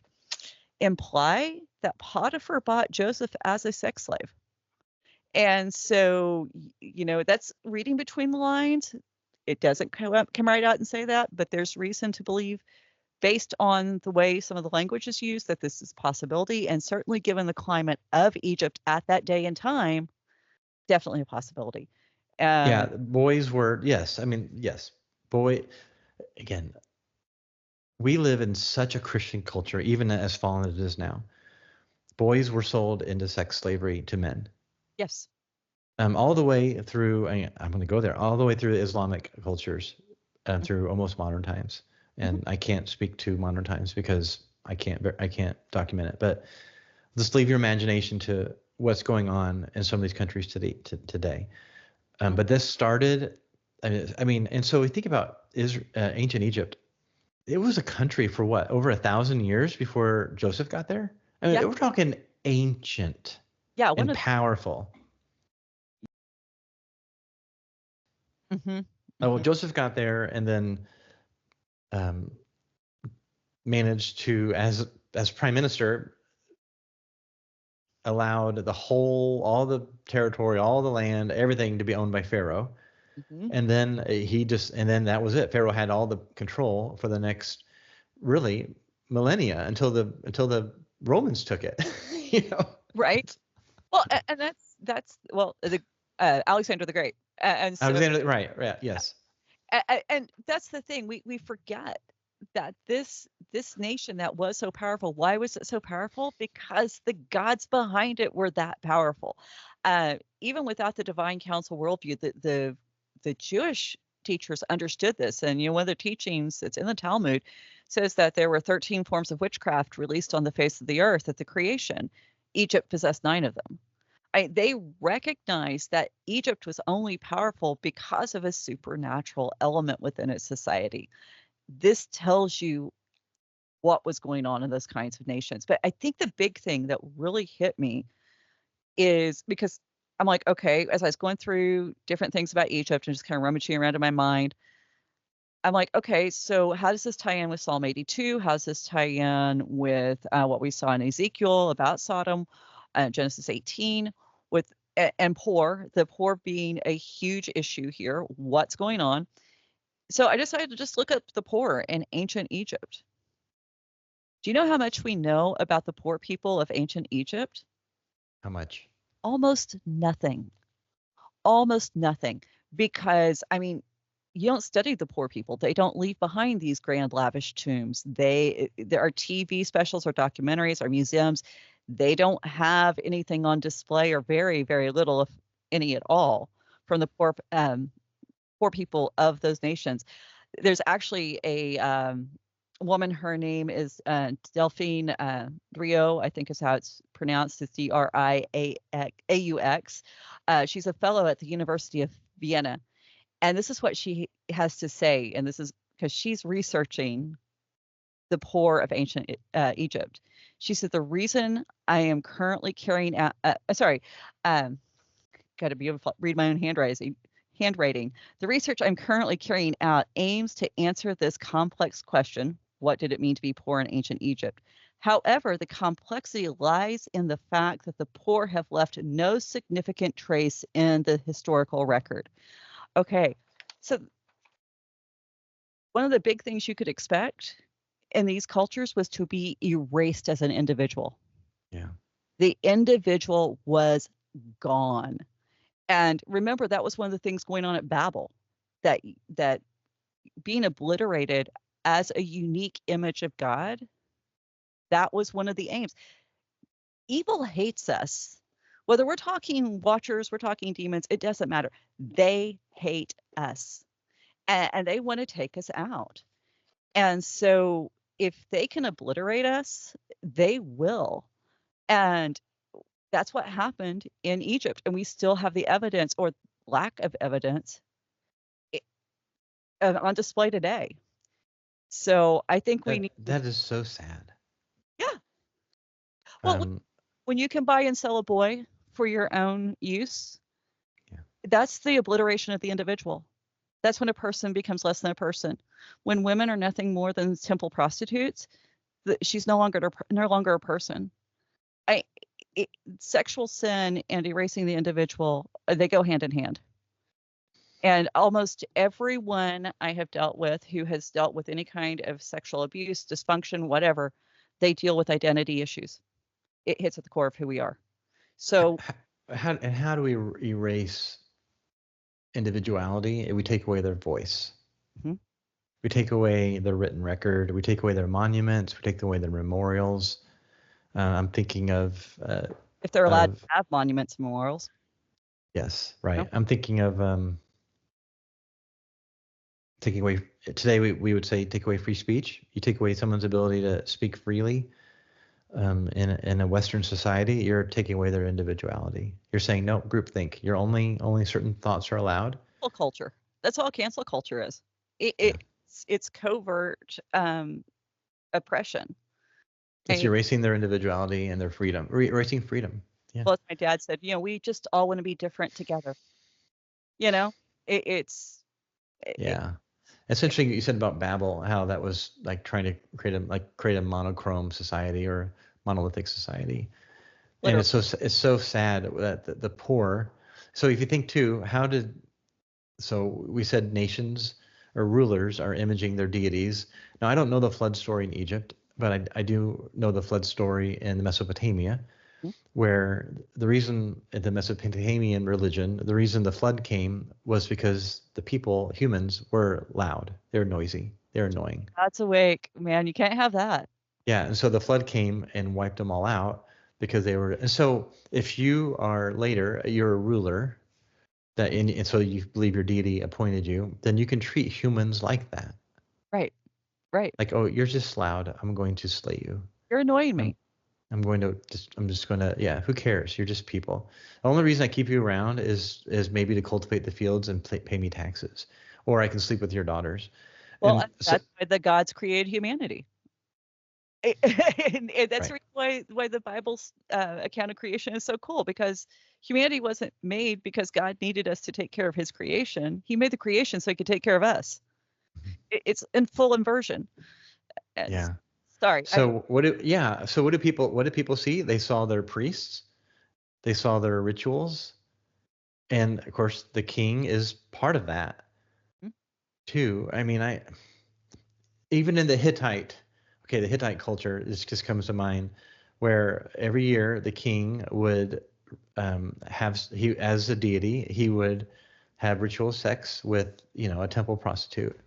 imply that Potiphar bought Joseph as a sex slave. And so, that's reading between the lines. It doesn't come right out and say that, but there's reason to believe, based on the way some of the language is used, that this is a possibility. And certainly given the climate of Egypt at that day and time, definitely a possibility. Yeah, And boys were, yes. I mean, yes. Boy, again, we live in such a Christian culture, even as fallen as it is now. Boys were sold into sex slavery to men. yes. All the way through, I'm going to go there, all the way through the Islamic cultures, through almost modern times. Mm-hmm. And I can't speak to modern times because I can't document it. But just leave your imagination to what's going on in some of these countries today. But this started, I mean, and so we think about ancient Egypt. It was a country for what, over 1,000 years before Joseph got there? I mean, Yeah. we're talking ancient Yeah. One and of powerful. mm-hmm. Well, Mm-hmm. Joseph got there and then um, managed to, as prime minister, allowed all the territory, all the land, everything to be owned by Pharaoh. Mm-hmm. And then and then that was it. Pharaoh had all the control for the next really millennia until the Romans took it. you know. Right. Well, and that's well the Alexander the Great, and so Alexander, right, yes. and that's the thing we forget that this nation that was so powerful. Why was it so powerful? Because the gods behind it were that powerful. Even without the divine council worldview, the Jewish teachers understood this, and one of the teachings that's in the Talmud says that there were 13 forms of witchcraft released on the face of the earth at the creation. Egypt possessed 9 of them. They recognized that Egypt was only powerful because of a supernatural element within its society. This tells you what was going on in those kinds of nations. But I think the big thing that really hit me is because I'm like, okay, as I was going through different things about Egypt and just kind of rummaging around in my mind, I'm like, okay, so how does this tie in with Psalm 82? How does this tie in with what we saw in Ezekiel about Sodom, Genesis 18, with and poor, the poor being a huge issue here? What's going on? So I decided to just look up the poor in ancient Egypt. Do you know how much we know about the poor people of ancient Egypt? How much? Almost nothing. Almost nothing. Because, I mean, you don't study the poor people. They don't leave behind these grand, lavish tombs. There are TV specials or documentaries or museums. They don't have anything on display, or very, very little, if any at all, from the poor people of those nations. There's actually a woman. Her name is Delphine Rio, I think is how it's pronounced. It's Driaux. She's a fellow at the University of Vienna, and this is what she has to say. And this is because she's researching the poor of ancient Egypt. She said, the reason I am currently carrying out, got to be able to read my own handwriting. The research I'm currently carrying out aims to answer this complex question: what did it mean to be poor in ancient Egypt? However, the complexity lies in the fact that the poor have left no significant trace in the historical record. Okay, so one of the big things you could expect in these cultures was to be erased as an individual. Yeah. The individual was gone. And remember, that was one of the things going on at Babel, that being obliterated as a unique image of God, that was one of the aims. Evil hates us. Whether we're talking watchers, we're talking demons, it doesn't matter. They hate us, and they want to take us out. And so if they can obliterate us, they will. And that's what happened in Egypt. And we still have the evidence, or lack of evidence, on display today. So I think we need That is so sad. yeah. Well, when you can buy and sell a boy for your own use, Yeah. that's the obliteration of the individual. That's when a person becomes less than a person. When women are nothing more than temple prostitutes, she's no longer a person. Sexual sin and erasing the individual, they go hand in hand. And almost everyone I have dealt with who has dealt with any kind of sexual abuse, dysfunction, whatever, they deal with identity issues. It hits at the core of who we are. So how do we erase individuality, we take away their voice. Mhm. We take away their written record. We take away their monuments. We take away their memorials. I'm thinking of If they're allowed to have monuments and memorials. yes, right. No. I'm thinking of taking away today. We would say take away free speech. You take away someone's ability to speak freely. In a Western society, you're taking away their individuality. You're saying no, groupthink. You're only certain thoughts are allowed. Cancel culture. That's all cancel culture is. It's covert oppression. It's erasing their individuality and their freedom. Erasing freedom. Yeah. Well, as my dad said, we just all want to be different together. It's yeah. It's interesting you said about Babel, how that was like trying to create a monochrome society or monolithic society. Literally. And it's so sad that the poor. So if you think too, so we said nations or rulers are imaging their deities. Now I don't know the flood story in Egypt, but I do know the flood story in Mesopotamia, where the reason the Mesopotamian religion, the reason the flood came was because the people, humans, were loud. They're noisy. They're annoying. God's awake, man. You can't have that. Yeah, and so the flood came and wiped them all out because they were. And so if you're a ruler, and so you believe your deity appointed you, then you can treat humans like that. Right. Like, oh, you're just loud. I'm going to slay you. You're annoying me. I'm just going to, yeah, who cares? You're just people. The only reason I keep you around is maybe to cultivate the fields and pay me taxes, or I can sleep with your daughters. Well, that's why the gods created humanity. And that's the reason why the Bible's account of creation is so cool, because humanity wasn't made because God needed us to take care of his creation. He made the creation so he could take care of us. It's in full inversion. Yeah. Sorry. So what do people see? They saw their priests, they saw their rituals, and of course the king is part of that too. I mean, even in the Hittite culture, this just comes to mind, where every year the king would as a deity, he would have ritual sex with a temple prostitute.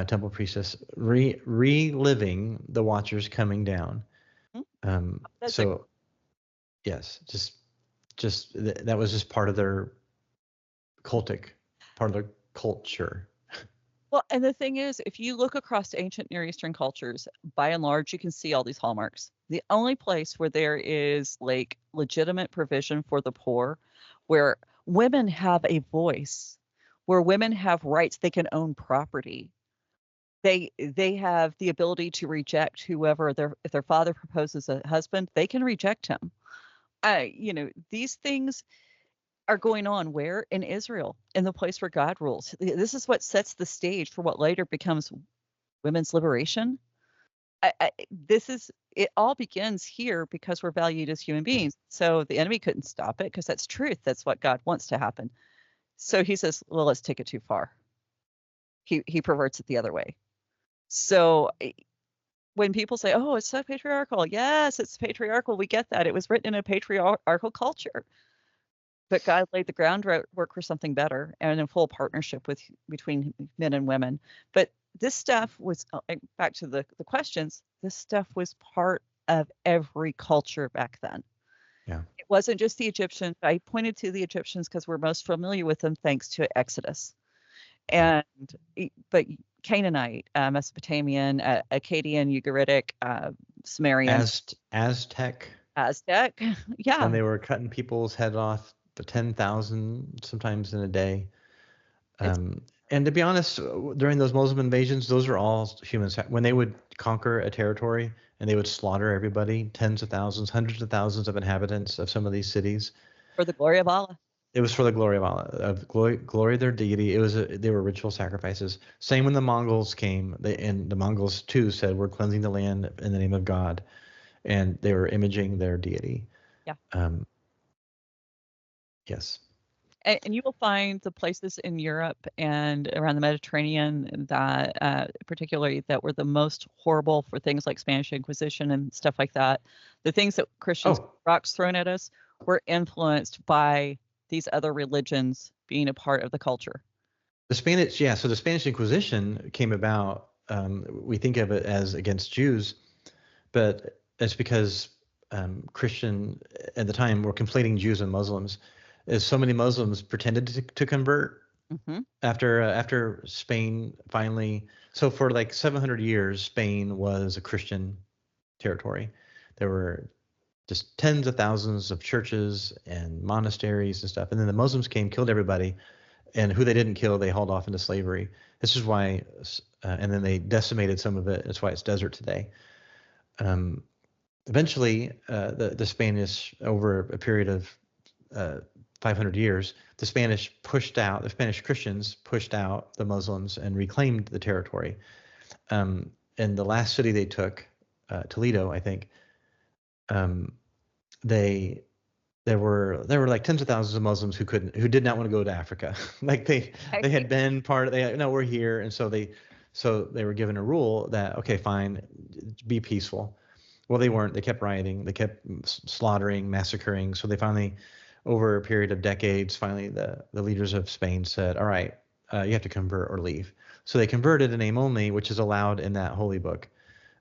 Temple priestess, reliving the Watchers coming down. Yes, just that was just part of their part of their culture. Well, and the thing is, if you look across ancient Near Eastern cultures, by and large, you can see all these hallmarks. The only place where there is like legitimate provision for the poor, where women have a voice, where women have rights, they can own property. They have the ability to reject whoever if their father proposes a husband, they can reject him. These things are going on where? In Israel, in the place where God rules. This is what sets the stage for what later becomes women's liberation. It all begins here because we're valued as human beings. So the enemy couldn't stop it because that's truth. That's what God wants to happen. So he says, well, let's take it too far. He perverts it the other way. So when people say, oh, it's so patriarchal. Yes, it's patriarchal. We get that. It was written in a patriarchal culture. But God laid the groundwork for something better and in full partnership between men and women. But this stuff was, back to the questions, this stuff was part of every culture back then. Yeah. It wasn't just the Egyptians. I pointed to the Egyptians because we're most familiar with them thanks to Exodus. But Canaanite, Mesopotamian, Akkadian, Ugaritic, Sumerian, Aztec, yeah. When they were cutting people's head off, the 10,000 sometimes in a day. And to be honest, during those Muslim invasions, those are all humans. When they would conquer a territory and they would slaughter everybody, tens of thousands, hundreds of thousands of inhabitants of some of these cities, for the glory of Allah. It was for the glory of Allah, of glory of their deity. They were ritual sacrifices. Same when the Mongols came, and the Mongols too said, "We're cleansing the land in the name of God," and they were imaging their deity. Yeah. Yes. And you will find the places in Europe and around the Mediterranean that, particularly, that were the most horrible for things like Spanish Inquisition and stuff like that. The things that Christians rocks thrown at us were influenced by these other religions being a part of the culture? The Spanish, yeah. So the Spanish Inquisition came about. We think of it as against Jews, but it's because Christian at the time were conflating Jews and Muslims. As so many Muslims pretended to convert after Spain finally. So for like 700 years, Spain was a Christian territory. There were just tens of thousands of churches and monasteries and stuff. And then the Muslims came, killed everybody, and who they didn't kill, they hauled off into slavery. This is why, and then they decimated some of it. That's why it's desert today. Eventually, the Spanish, over a period of 500 years, the Spanish Christians pushed out the Muslims and reclaimed the territory. And the last city they took, Toledo, I think, there were like tens of thousands of Muslims who did not want to go to Africa. Like they had been part of, no, we're here. And so they were given a rule that, okay, fine, be peaceful. Well, they weren't. They kept rioting. They kept slaughtering, massacring. So they finally, over a period of decades, finally the leaders of Spain said, all right, you have to convert or leave. So they converted in name only, which is allowed in that holy book.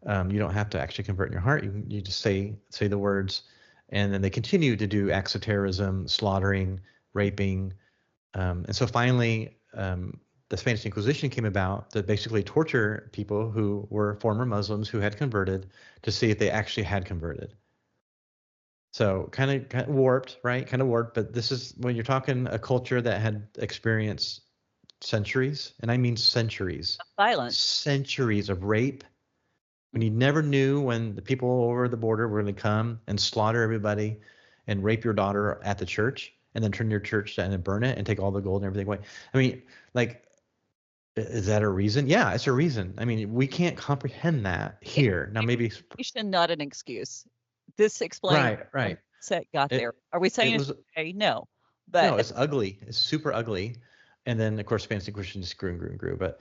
You don't have to actually convert in your heart. You just say the words. And then they continue to do acts of terrorism, slaughtering, raping. And so finally, the Spanish Inquisition came about to basically torture people who were former Muslims who had converted to see if they actually had converted. So kind of warped, right? Kind of warped. But this is when you're talking a culture that had experienced centuries, and I mean centuries, Violence, centuries of rape. When you never knew when the people over the border were going to come and slaughter everybody and rape your daughter at the church and then turn your church down and burn it and take all the gold and everything away. I mean, like, is that a reason? Yeah, it's a reason. I mean, we can't comprehend that here. Now, maybe not an excuse. This explains right. Set got there. Are we saying it's okay? No, but no, it's ugly. It's super ugly. And then, of course, Spanish Inquisition just grew and grew and grew. But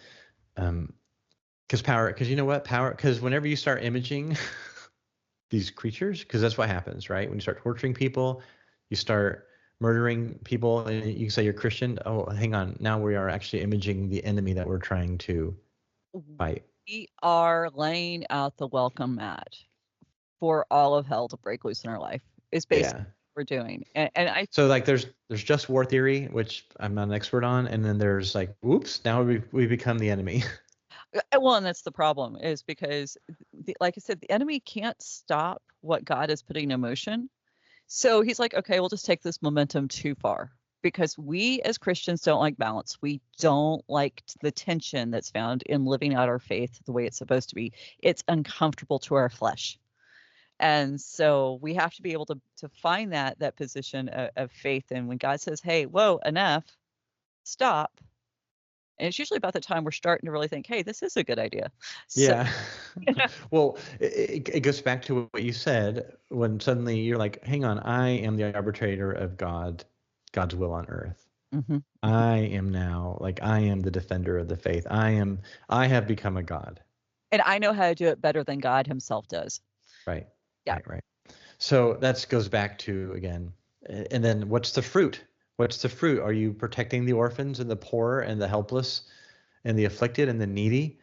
because you know what? Because whenever you start imaging these creatures, because that's what happens, right? When you start torturing people, you start murdering people, and you can say you're Christian. Oh, hang on. Now we are actually imaging the enemy that we're trying to fight. We are laying out the welcome mat for all of hell to break loose in our life. Is basically what we're doing. So like there's just war theory, which I'm not an expert on, and then there's like, whoops, now we become the enemy. Well, and that's the problem, is because, like I said, the enemy can't stop what God is putting in motion. So he's like, okay, we'll just take this momentum too far, because we as Christians don't like balance. We don't like the tension that's found in living out our faith the way it's supposed to be. It's uncomfortable to our flesh. And so we have to be able to find that position of faith. And when God says, hey, whoa, enough, stop. And it's usually about the time we're starting to really think, hey, this is a good idea. Yeah. Well, it goes back to what you said when suddenly you're like, hang on, I am the arbitrator of God's will on earth. Mm-hmm. I am the defender of the faith. I have become a God. And I know how to do it better than God himself does. Right. Yeah. Right. So that goes back to, again, and then what's the fruit? What's the fruit? Are you protecting the orphans and the poor and the helpless and the afflicted and the needy?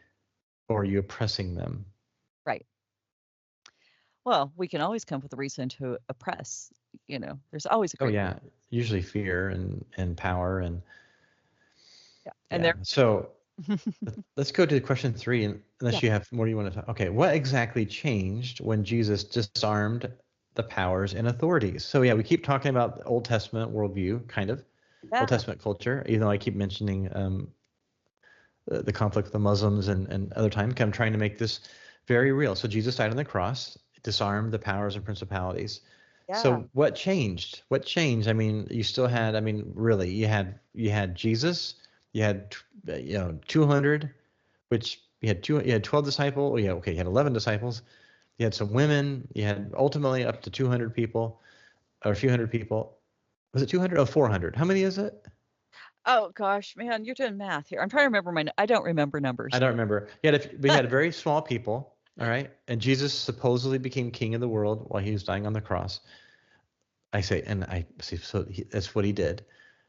Or are you oppressing them? Right. Well, we can always come up with a reason to oppress. There's always a great reason. Usually fear and power and there. So let's go to question 3, unless you have more you want to talk. Okay, what exactly changed when Jesus disarmed the powers and authorities? So we keep talking about the Old Testament worldview, kind of Old Testament culture, even though I keep mentioning the conflict with the Muslims and other times. I'm trying to make this very real. So Jesus died on the cross, disarmed the powers and principalities. Yeah. So what changed? I mean, you still had, really, you had Jesus, you had 200, which you had 12 disciples. You had 11 disciples. You had some women. You had ultimately up to 200 people, or a few hundred people. Was it 200? Oh, 400. How many is it? Oh gosh, man, you're doing math here. I'm trying to remember I don't remember numbers. I don't remember. We had very small people. All right, and Jesus supposedly became king of the world while he was dying on the cross. I say, and I see, so that's what he did.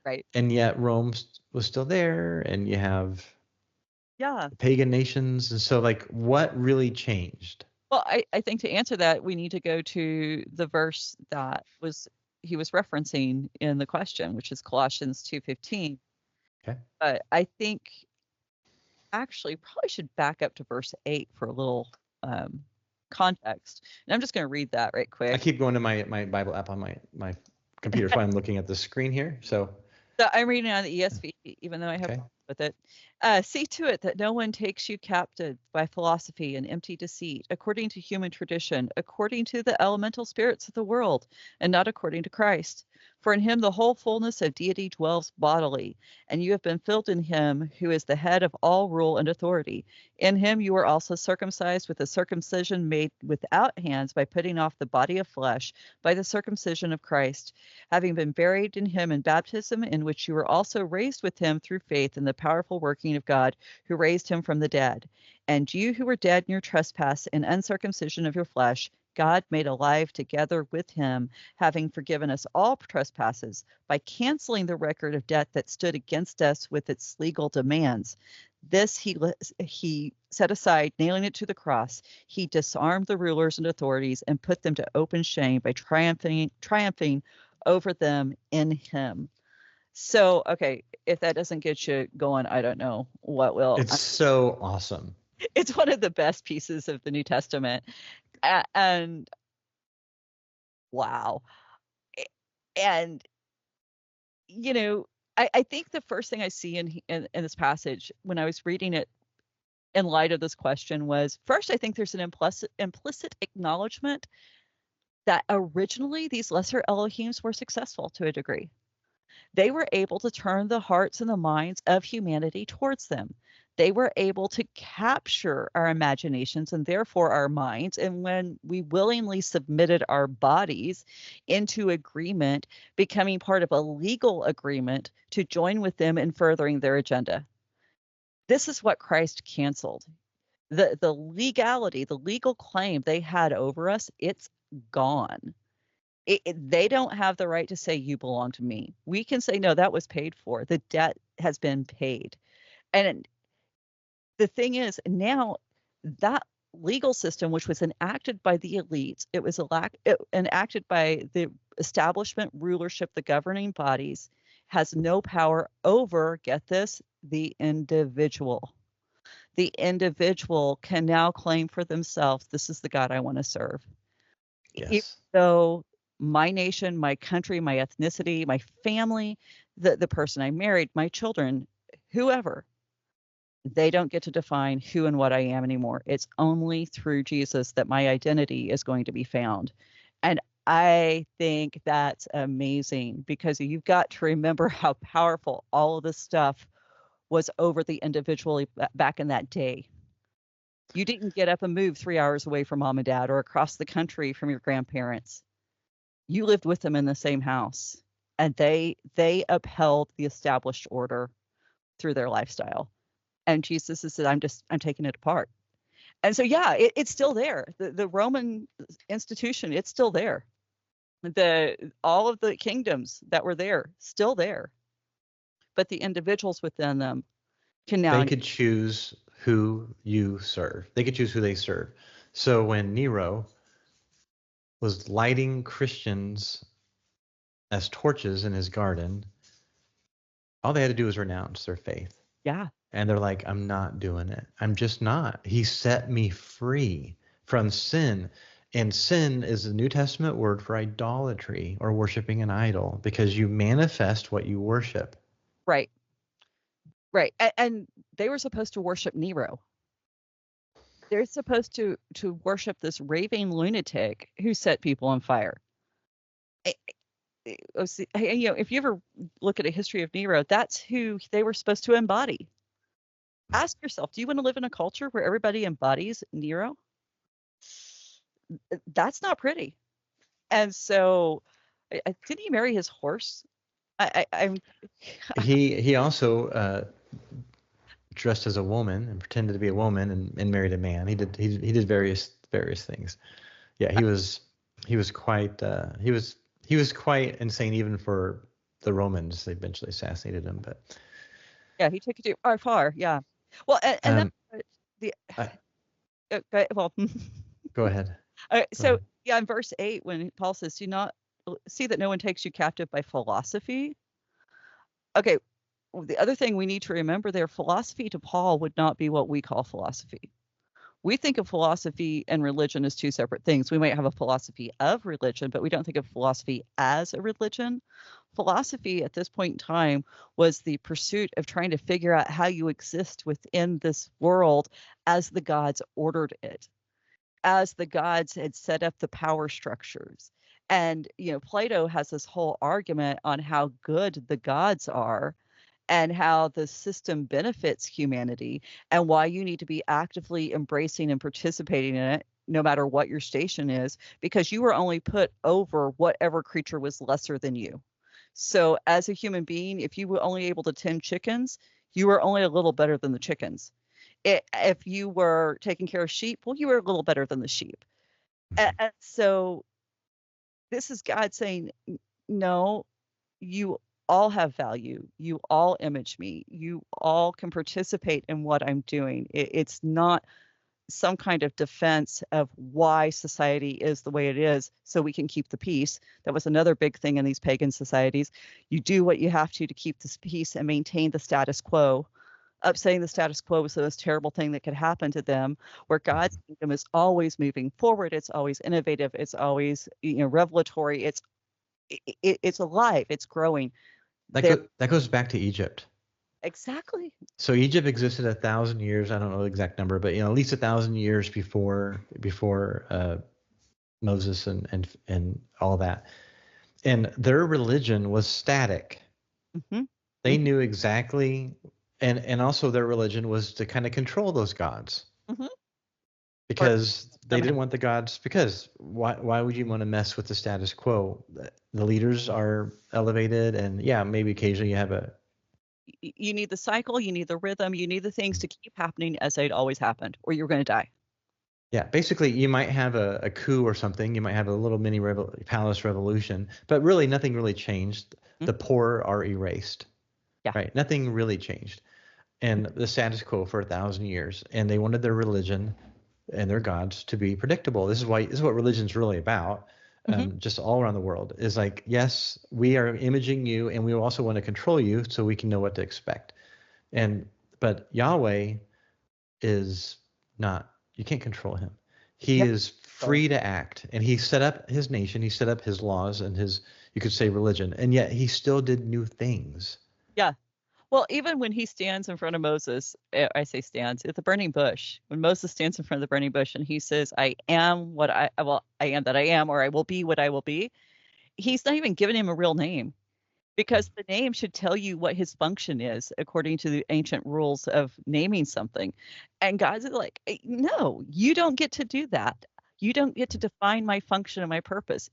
Right. And yet Rome was still there, and you have Yeah. pagan nations. And so, like, what really changed? Well, I think to answer that, we need to go to the verse that he was referencing in the question, which is Colossians 2:15. Okay. But I think actually probably should back up to verse 8 for a little context. And I'm just going to read that right I quick. keep going to my Bible app on my computer, so I'm looking at the screen here. So I'm reading on the ESV, even though I have okay. with it. See to it that no one takes you captive by philosophy and empty deceit, according to human tradition, according to the elemental spirits of the world, and not according to Christ. For in him the whole fullness of deity dwells bodily, and you have been filled in him who is the head of all rule and authority. In him you were also circumcised with a circumcision made without hands by putting off the body of flesh by the circumcision of Christ, having been buried in him in baptism, in which you were also raised with him through faith in the powerful working of God who raised him from the dead. And you who were dead in your trespass and uncircumcision of your flesh, God made alive together with him, having forgiven us all trespasses by canceling the record of debt that stood against us with its legal demands. This he set aside, nailing it to the cross. He disarmed the rulers and authorities and put them to open shame by triumphing over them in him. So, okay, if that doesn't get you going, I don't know what will. It's so awesome. It's one of the best pieces of the New Testament. And wow. And, you know, I think the first thing I see in this passage when I was reading it in light of this question was, first, I think there's an implicit acknowledgement that originally these lesser Elohims were successful to a degree. They were able to turn the hearts and the minds of humanity towards them. They were able to capture our imaginations and therefore our minds. And when we willingly submitted our bodies into agreement, becoming part of a legal agreement to join with them in furthering their agenda. This is what Christ canceled. The legality, the legal claim they had over us, it's gone. They don't have the right to say you belong to me. We can say, no, that was paid for. The debt has been paid. And the thing is, now that legal system, which was enacted by the elites, it was enacted by the establishment, rulership, the governing bodies, has no power over, get this, the individual. The individual can now claim for themselves, this is the God I want to serve. Yes. Even though my nation, my country, my ethnicity, my family, the person I married, my children, whoever, they don't get to define who and what I am anymore. It's only through Jesus that my identity is going to be found. And I think that's amazing, because you've got to remember how powerful all of this stuff was over the individual back in that day. You didn't get up and move 3 hours away from mom and dad or across the country from your grandparents. You lived with them in the same house, and they upheld the established order through their lifestyle. And Jesus has said, I'm taking it apart. And so, yeah, it's still there. The Roman institution, it's still there. All of the kingdoms that were there, still there. But the individuals within them can now. They could choose who you serve. They could choose who they serve. So when Nero was lighting Christians as torches in his garden, all they had to do was renounce their faith. Yeah. And they're like, I'm not doing it. I'm just not. He set me free from sin. And sin is the New Testament word for idolatry, or worshiping an idol, because you manifest what you worship. Right. Right. And they were supposed to worship Nero. They're supposed to worship this raving lunatic who set people on fire. If you ever look at a history of Nero, that's who they were supposed to embody. Ask yourself, do you want to live in a culture where everybody embodies Nero? That's not pretty. And so, didn't he marry his horse? I'm. He also dressed as a woman and pretended to be a woman and married a man. He did various things. Yeah, he was quite he was He was quite insane even for the Romans. They eventually assassinated him, but Yeah, he took it too far. Yeah. Well, and um, then the I, well, go ahead. Go so ahead. yeah, in verse 8, when Paul says, "Do not see that no one takes you captive by philosophy." Okay, well, the other thing we need to remember there, philosophy to Paul would not be what we call philosophy. We think of philosophy and religion as two separate things. We might have a philosophy of religion, but we don't think of philosophy as a religion. Philosophy at this point in time was the pursuit of trying to figure out how you exist within this world as the gods ordered it, as the gods had set up the power structures. And, Plato has this whole argument on how good the gods are and how the system benefits humanity and why you need to be actively embracing and participating in it no matter what your station is, because you were only put over whatever creature was lesser than you. So as a human being, if you were only able to tend chickens, you were only a little better than the chickens. If you were taking care of sheep, well, you were a little better than the sheep. And so this is God saying, no, you all have value. You all image me. You all can participate in what I'm doing. It's not some kind of defense of why society is the way it is so we can keep the peace. That was another big thing in these pagan societies. You do what you have to keep this peace and maintain the status quo. Upsetting the status quo was the most terrible thing that could happen to them, where God's kingdom is always moving forward. It's always innovative. It's always revelatory. It's alive. It's growing. That goes back to Egypt. Exactly. So Egypt existed 1,000 years. I don't know the exact number, but at least 1,000 years before Moses and all that. And their religion was static. Mm-hmm. They knew exactly, and also their religion was to kind of control those gods. Mm-hmm. Because they didn't want the gods. Because why would you want to mess with the status quo? The leaders are elevated, and yeah, maybe occasionally you have you need the cycle, you need the rhythm, you need the things to keep happening as they'd always happened, or you're going to die. Yeah, basically you might have a coup or something. You might have a little mini palace revolution, but really nothing really changed. Mm-hmm. The poor are erased. Yeah. Right. Nothing really changed, and the status quo for 1,000 years. And they wanted their religion and their gods to be predictable. This is what religion's really about. Just all around the world is like, yes, we are imaging you, and we also want to control you so we can know what to expect. But Yahweh is not. You can't control him. He is free to act, and he set up his nation. He set up his laws and his, you could say, religion, and yet he still did new things. Yeah. Well, even when he stands in front of Moses, I say stands at the burning bush. When Moses stands in front of the burning bush and he says, "I am what I am that I am," or "I will be what I will be," he's not even giving him a real name, because the name should tell you what his function is according to the ancient rules of naming something. And God's like, no, you don't get to do that. You don't get to define my function and my purpose.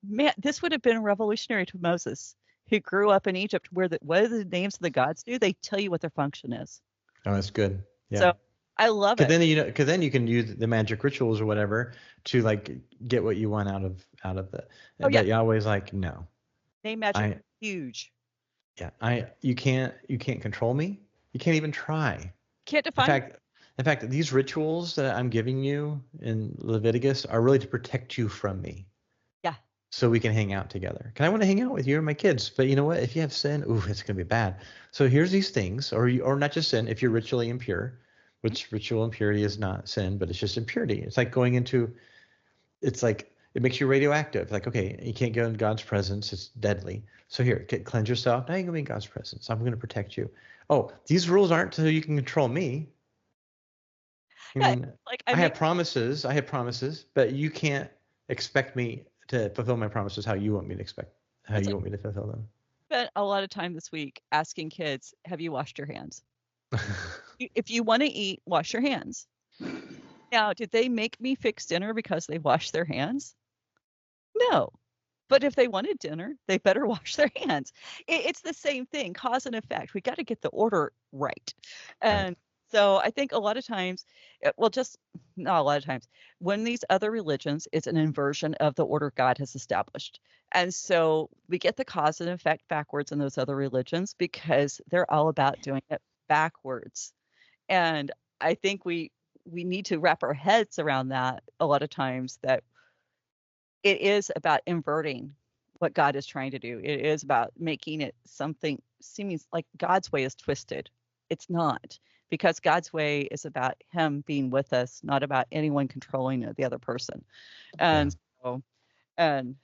Man, this would have been revolutionary to Moses, who grew up in Egypt, where what do the names of the gods do? They tell you what their function is. Oh, that's good. Yeah. So I love it. Because then you can use the magic rituals or whatever to like get what you want out of the. Oh, yeah. But Yahweh's like, no. Name magic is huge. Yeah, you can't control me. You can't even try. Can't define. In fact, these rituals that I'm giving you in Leviticus are really to protect you from me. Yeah. So we can hang out together. Because I want to hang out with you and my kids. But you know what? If you have sin, it's going to be bad. So here's these things, or not just sin. If you're ritually impure, which ritual impurity is not sin, but it's just impurity. It's like going into. It's like. It makes you radioactive. Like, okay, you can't go in God's presence. It's deadly. So here, cleanse yourself. Now you're going to be in God's presence. I'm going to protect you. Oh, these rules aren't so you can control me. I have promises. But you can't expect me to fulfill my promises how you want me to fulfill them. Spent a lot of time this week asking kids, have you washed your hands? If you want to eat, wash your hands. Now, did they make me fix dinner because they washed their hands? No. But if they wanted dinner, they better wash their hands. It's the same thing, cause and effect. We got to get the order right. And So I think a lot of times, well, just not a lot of times, when these other religions, it's an inversion of the order God has established. And so we get the cause and effect backwards in those other religions because they're all about doing it backwards. And I think we need to wrap our heads around that a lot of times, that it is about inverting what God is trying to do. It is about making it something seeming like God's way is twisted. It's not, because God's way is about him being with us, not about anyone controlling the other person. And so, and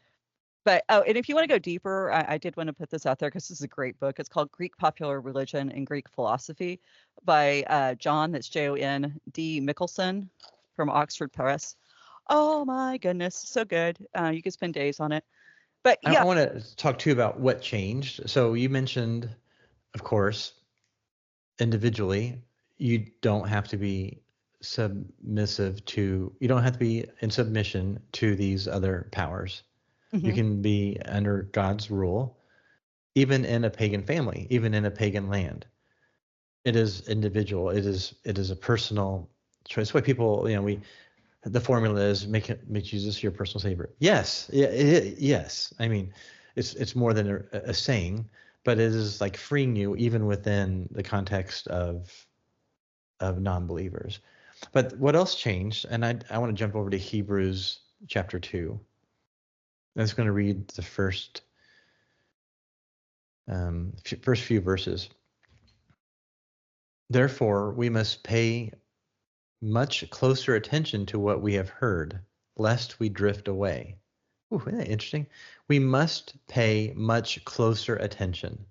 but and if you want to go deeper, I did want to put this out there because this is a great book. It's called Greek Popular Religion and Greek Philosophy by John, that's Jon D. Mickelson from Oxford Press. Oh my goodness, so good. You could spend days on it. But I yeah, want to talk too about what changed. So you mentioned, of course, individually, you don't have to be you don't have to be in submission to these other powers. You mhm, can be under God's rule, even in a pagan family, even in a pagan land. It is individual. It is a personal choice. That's why people, the formula is make Jesus your personal savior. Yes, yes. I mean, it's more than a saying, but it is like freeing you even within the context of non-believers. But what else changed? And I want to jump over to Hebrews chapter 2. I'm just going to read the first few verses. Therefore, we must pay much closer attention to what we have heard, lest we drift away. Ooh, isn't that interesting? We must pay much closer attention.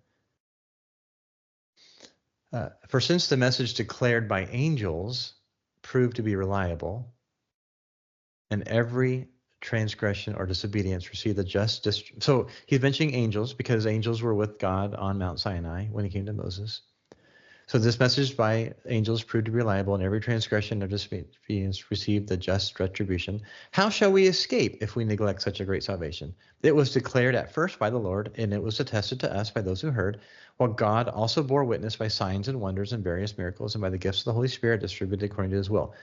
For since the message declared by angels proved to be reliable, and every transgression or disobedience received the just so he's mentioning angels because angels were with God on Mount Sinai when he came to Moses. So this message by angels proved to be reliable, and every transgression or disobedience received the just retribution. How shall we escape if we neglect such a great salvation? It was declared at first by the Lord, and it was attested to us by those who heard, while God also bore witness by signs and wonders and various miracles, and by the gifts of the Holy Spirit distributed according to his will.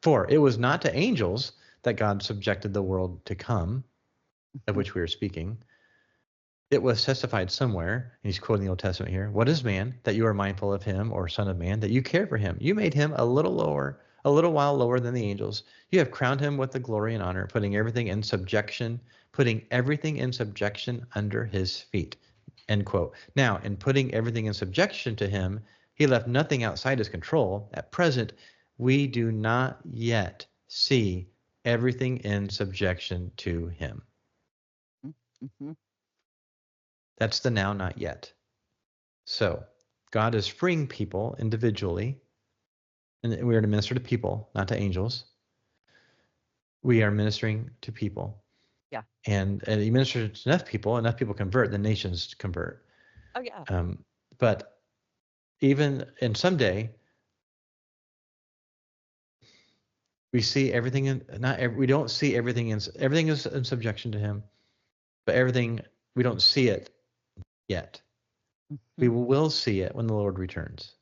For it was not to angels that God subjected the world to come, of which we are speaking. It was testified somewhere, and he's quoting the Old Testament here. What is man that you are mindful of him, or son of man that you care for him? You made him a little while lower than the angels. You have crowned him with the glory and honor, putting everything in subjection under his feet. End quote. Now, in putting everything in subjection to him, he left nothing outside his control. At present, we do not yet see everything in subjection to him. mhm, That's the now, not yet. So God is freeing people individually, and we are to minister to people, not to angels. We are ministering to people. yeah. And you minister to enough people convert, the nations convert. Oh yeah. But even in someday, we see everything we don't see everything everything is in subjection to him, but everything, we don't see it yet. We Mhm. will see it when the Lord returns.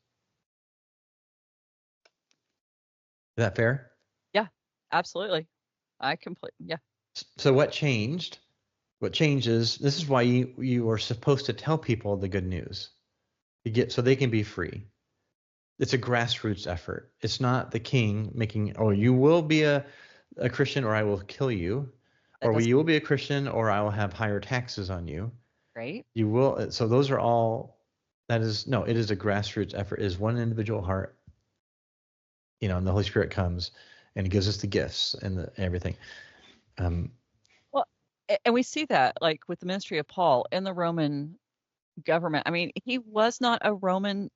Is that fair? Yeah, absolutely. Yeah. So what changed? What changes? This is why you are supposed to tell people the good news. So they can be free. It's a grassroots effort. It's not the king making, oh, you will be a Christian or I will kill you, That or does you will be a Christian or I will have higher taxes on you. great. You will. So those are all. It is a grassroots effort. It is one individual heart. And the Holy Spirit comes and he gives us the gifts and everything. Well, and we see that like with the ministry of Paul in the Roman government. I mean, he was not a Roman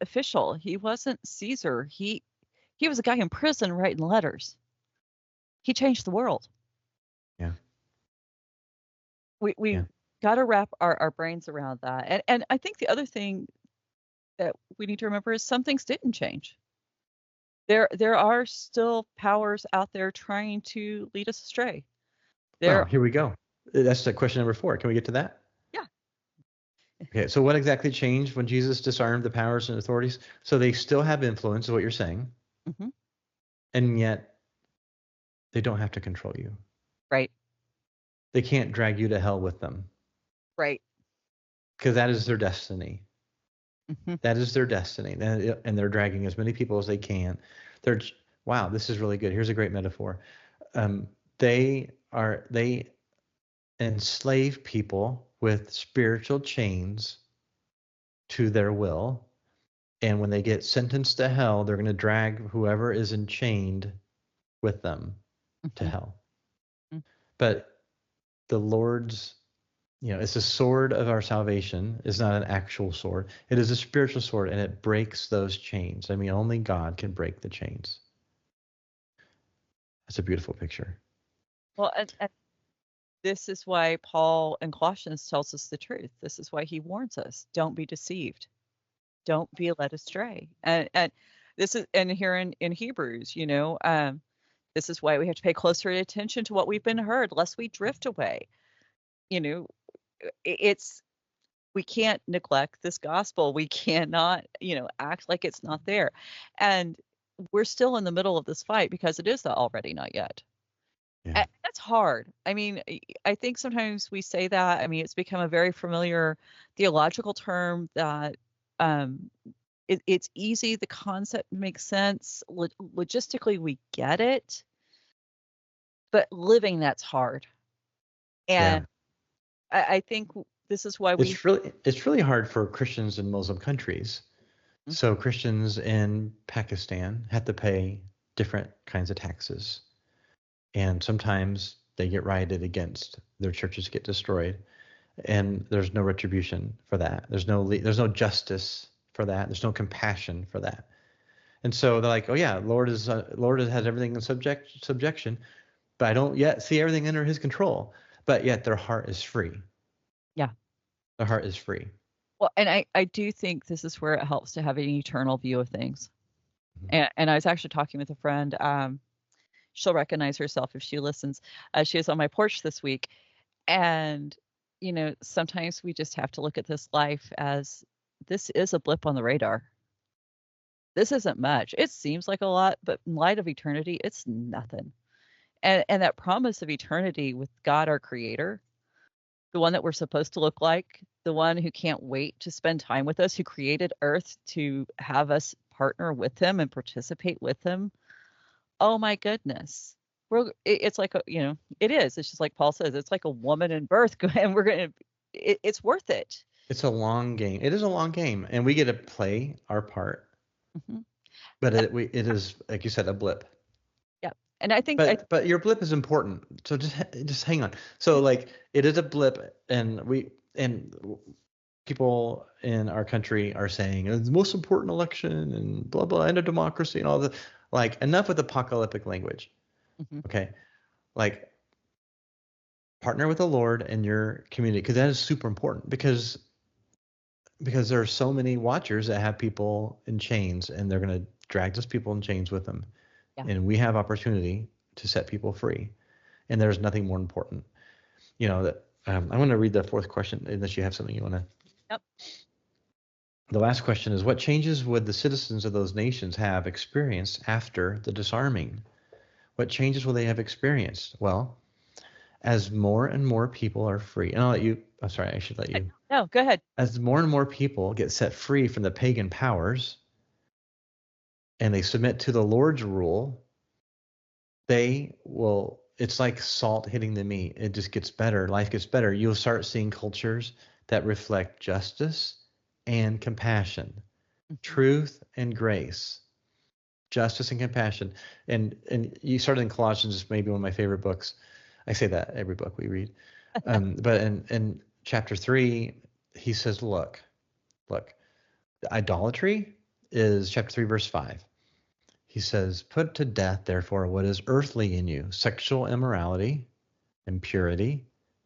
official. He wasn't Caesar. He was a guy in prison writing letters. He changed the world. Yeah. We Yeah. got to wrap our brains around that. And I think the other thing that we need to remember is some things didn't change. There are still powers out there trying to lead us astray. Well, here we go. That's the question number 4. Can we get to that? Yeah. Okay, so what exactly changed when Jesus disarmed the powers and authorities? So they still have influence, is what you're saying, Hmm. and yet they don't have to control you. Right. They can't drag you to hell with them Right. because that is their destiny. Hmm. That is their destiny, and they're dragging as many people as they can. They're wow, this is really good. Here's a great metaphor. They enslave people with spiritual chains to their will, and when they get sentenced to hell, they're going to drag whoever is enchained with them to Hmm. hell. But the Lord's, it's the sword of our salvation. Is not an actual sword. It is a spiritual sword, and it breaks those chains. I mean, only God can break the chains. That's a beautiful picture. Well, and this is why Paul in Colossians tells us the truth. This is why he warns us: don't be deceived, don't be led astray. And this is, and here in Hebrews, this is why we have to pay closer attention to what we've been heard, lest we drift away. You know, it's, we can't neglect this gospel. We cannot, act like it's not there. And we're still in the middle of this fight because it is the already not yet. Yeah. That's hard. I mean, I think sometimes we say that. I mean, it's become a very familiar theological term that it's easy. The concept makes sense. Logistically, we get it, but living that's hard. And I think this is why we. It's really hard for Christians in Muslim countries. Mhm. So Christians in Pakistan have to pay different kinds of taxes, and sometimes they get rioted against. Their churches get destroyed, and there's no retribution for that. There's no justice for that. There's no compassion for that. And so they're like, oh yeah, Lord has everything in subjection, but I don't yet see everything under His control. But yet their heart is free. Yeah. Their heart is free. Well, and I do think this is where it helps to have an eternal view of things. Mhm. And I was actually talking with a friend. She'll recognize herself if she listens. She was on my porch this week, and sometimes we just have to look at this life as this is a blip on the radar. This isn't much. It seems like a lot, but in light of eternity, it's nothing. And that promise of eternity with God, our Creator, the one that we're supposed to look like, the one who can't wait to spend time with us, who created Earth to have us partner with Him and participate with Him. Oh my goodness. It's like it is. It's just like Paul says, it's like a woman in birth, and it's worth it. It's a long game. It is a long game, and we get to play our part. Hmm. But it is, like you said, a blip. Yeah, and I think But your blip is important. So just hang on. So like it is a blip, and people in our country are saying it's the most important election and blah blah, end of democracy and all the, like, enough with apocalyptic language. Mhm. Okay, like partner with the Lord and your community, because that is super important, because there are so many watchers that have people in chains, and they're going to drag those people in chains with them. Yeah. And we have opportunity to set people free, and there's nothing more important. That I want to read the fourth question, unless you have something you want to. Yep. The last question is, what changes would the citizens of those nations have experienced after the disarming? What changes will they have experienced? Well, as more and more people are free, and I'll let you, I'm sorry, I should let you. No, go ahead. As more and more people get set free from the pagan powers and they submit to the Lord's rule, it's like salt hitting the meat. It just gets better. Life gets better. You'll start seeing cultures that reflect justice and compassion, truth and grace, justice and compassion. And you started in Colossians, is maybe one of my favorite books. I say that every book we read. But in chapter 3, he says, look, idolatry is chapter 3, verse 5. He says, put to death, therefore, what is earthly in you: sexual immorality, impurity,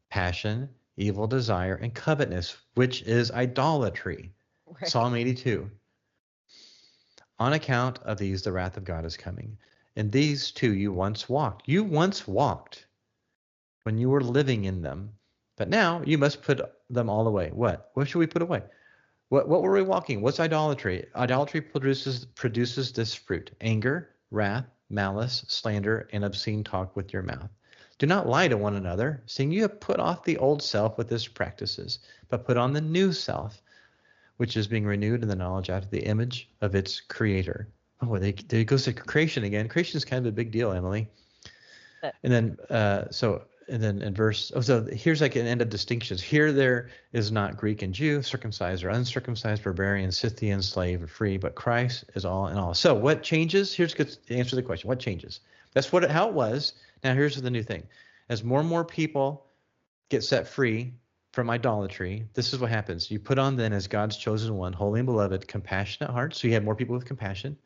passion, evil desire, and covetousness, which is idolatry. Right. Psalm 82. On account of these, the wrath of God is coming. And these too you once walked. You once walked when you were living in them. But now you must put them all away. What? What should we put away? What were we walking? What's idolatry? Idolatry produces this fruit: anger, wrath, malice, slander, and obscene talk with your mouth. Do not lie to one another, saying you have put off the old self with its practices, but put on the new self, which is being renewed in the knowledge after the image of its creator. Oh, there it goes to creation again. Creation is kind of a big deal, Emily. And then, and then in verse, so here's like an end of distinctions. Here there is not Greek and Jew, circumcised or uncircumcised, barbarian, Scythian, slave, or free, but Christ is all in all. So what changes? Here's good to answer the question. What changes? That's how it was. Now here's the new thing. As more and more people get set free from idolatry, this is what happens. You put on then as God's chosen one, holy and beloved, compassionate hearts. So you have more people with compassion,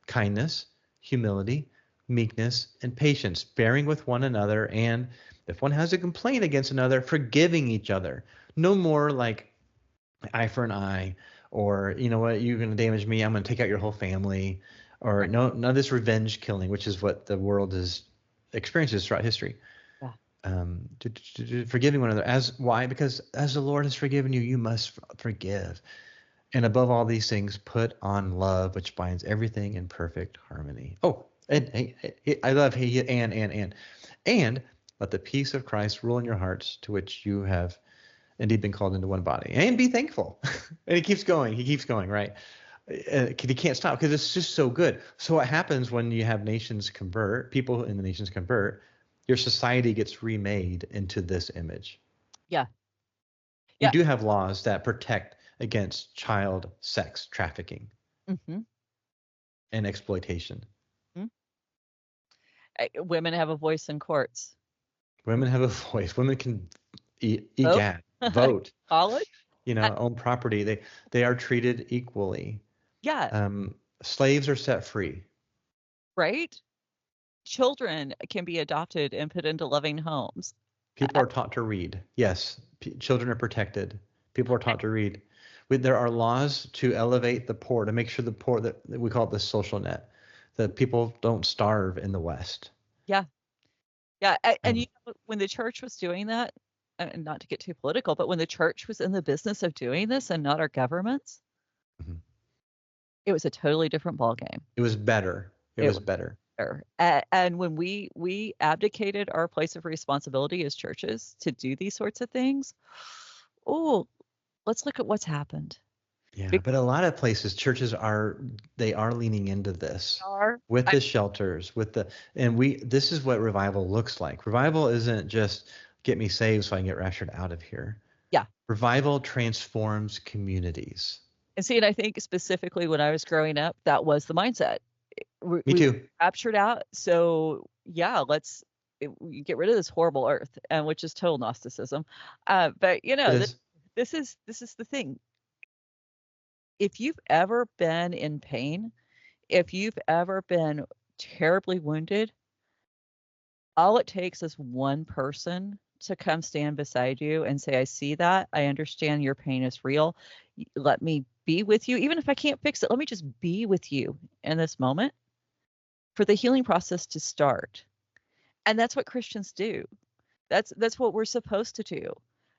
kindness, humility, meekness, and patience, bearing with one another, and if one has a complaint against another, forgiving each other. No more like eye for an eye, or you know what, you're going to damage me, I'm going to take out your whole family, or none of this revenge killing, which is what the world has experiences throughout history. Forgiving one another. Why? Because as the Lord has forgiven you, you must forgive. And above all these things, put on love, which binds everything in perfect harmony. Oh, and I love and let the peace of Christ rule in your hearts, to which you have indeed been called into one body. And be thankful. And he keeps going. He keeps going, right? He can't stop because it's just so good. So what happens when you have nations convert, people in the nations convert, your society gets remade into this image. Yeah. You do have laws that protect against child sex trafficking and exploitation. Women have a voice in courts. Women have a voice. Women can vote, college, own property. They are treated equally. Yeah. Slaves are set free. Right? Children can be adopted and put into loving homes. People are taught to read. Yes, children are protected. People are taught to read. There are laws to elevate the poor, to make sure the poor, that we call it the social net, that people don't starve in the West. Yeah. And when the church was doing that, and not to get too political, but when the church was in the business of doing this and not our governments, it was a totally different ballgame. It was better. It was better. And when we abdicated our place of responsibility as churches to do these sorts of things, let's look at what's happened. Yeah, but a lot of places, churches are leaning into this with the shelters, this is what revival looks like. Revival isn't just get me saved so I can get raptured out of here. Yeah. Revival transforms communities. And I think specifically when I was growing up, that was the mindset. Me too. Raptured out. So let's get rid of this horrible earth, and which is total Gnosticism. But this is the thing. If you've ever been in pain, if you've ever been terribly wounded, all it takes is one person to come stand beside you and say, I see that. I understand your pain is real. Let me be with you. Even if I can't fix it, let me just be with you in this moment for the healing process to start. And that's what Christians do. That's what we're supposed to do.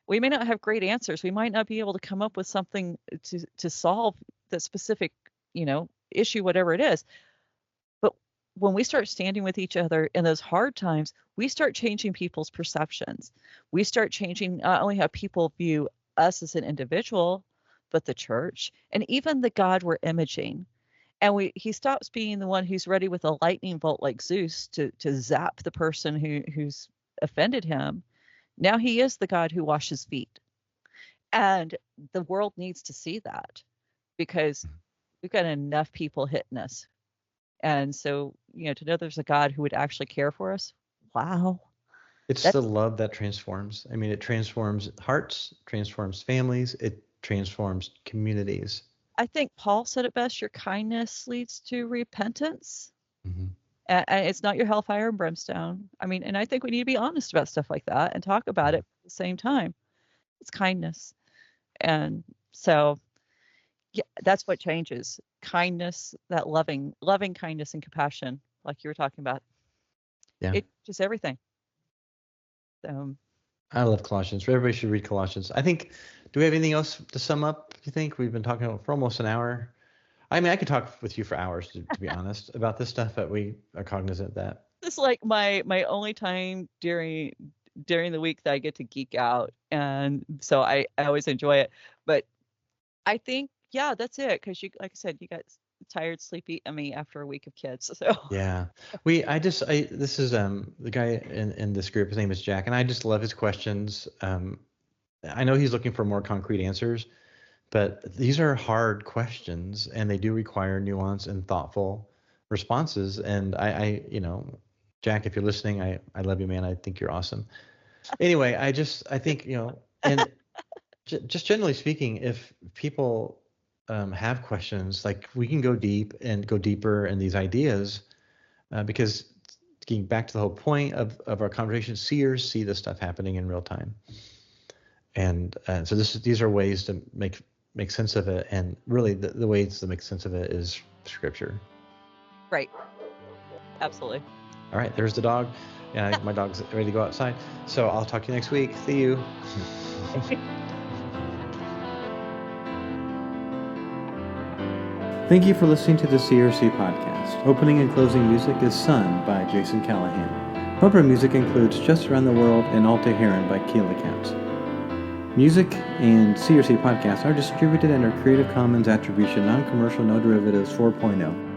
We may not have great answers. We might not be able to come up with something to solve the specific, issue, whatever it is. But when we start standing with each other in those hard times, we start changing people's perceptions. We start changing not only how people view us as an individual, but the church and even the God we're imaging. And he stops being the one who's ready with a lightning bolt like Zeus to zap the person who's offended him. Now he is the God who washes feet. And the world needs to see that because we've got enough people hitting us. And so, to know there's a God who would actually care for us. Wow. It's the love that transforms. I mean, it transforms hearts, transforms families, it transforms communities. I think Paul said it best, your kindness leads to repentance. And it's not your hellfire and brimstone. I mean, and I think we need to be honest about stuff like that and talk about it at the same time. It's kindness. And so, that's what changes. Kindness, that loving kindness and compassion, like you were talking about. Yeah. It just everything. So I love Colossians. Everybody should read Colossians. I think. Do we have anything else to sum up? You think we've been talking for almost an hour? I mean, I could talk with you for hours, to be honest, about this stuff, but we are cognizant that. This is like my only time during the week that I get to geek out, and so I always enjoy it. But I think that's it, because you, like I said, you got tired, sleepy, after a week of kids. So Yeah, this is the guy in this group. His name is Jack, and I just love his questions. I know he's looking for more concrete answers, but these are hard questions, and they do require nuance and thoughtful responses. And I Jack, if you're listening, I love you, man. I think you're awesome. Anyway, I think, and just generally speaking, if people have questions, like, we can go deep and go deeper in these ideas, because getting back to the whole point of our conversation, seers see this stuff happening in real time. And so these are ways to make sense of it, and really the ways to make sense of it is Scripture. right, absolutely. All right, there's the dog. Yeah, my dog's ready to go outside. So I'll talk to you next week. See you. Thank you for listening to the CRC podcast. Opening and closing music is Sun by Jason Callahan. Bumper music includes Just Around the World and Alta Heron by Keela Camps. Music and CRC podcasts are distributed under Creative Commons Attribution Non-Commercial No Derivatives 4.0.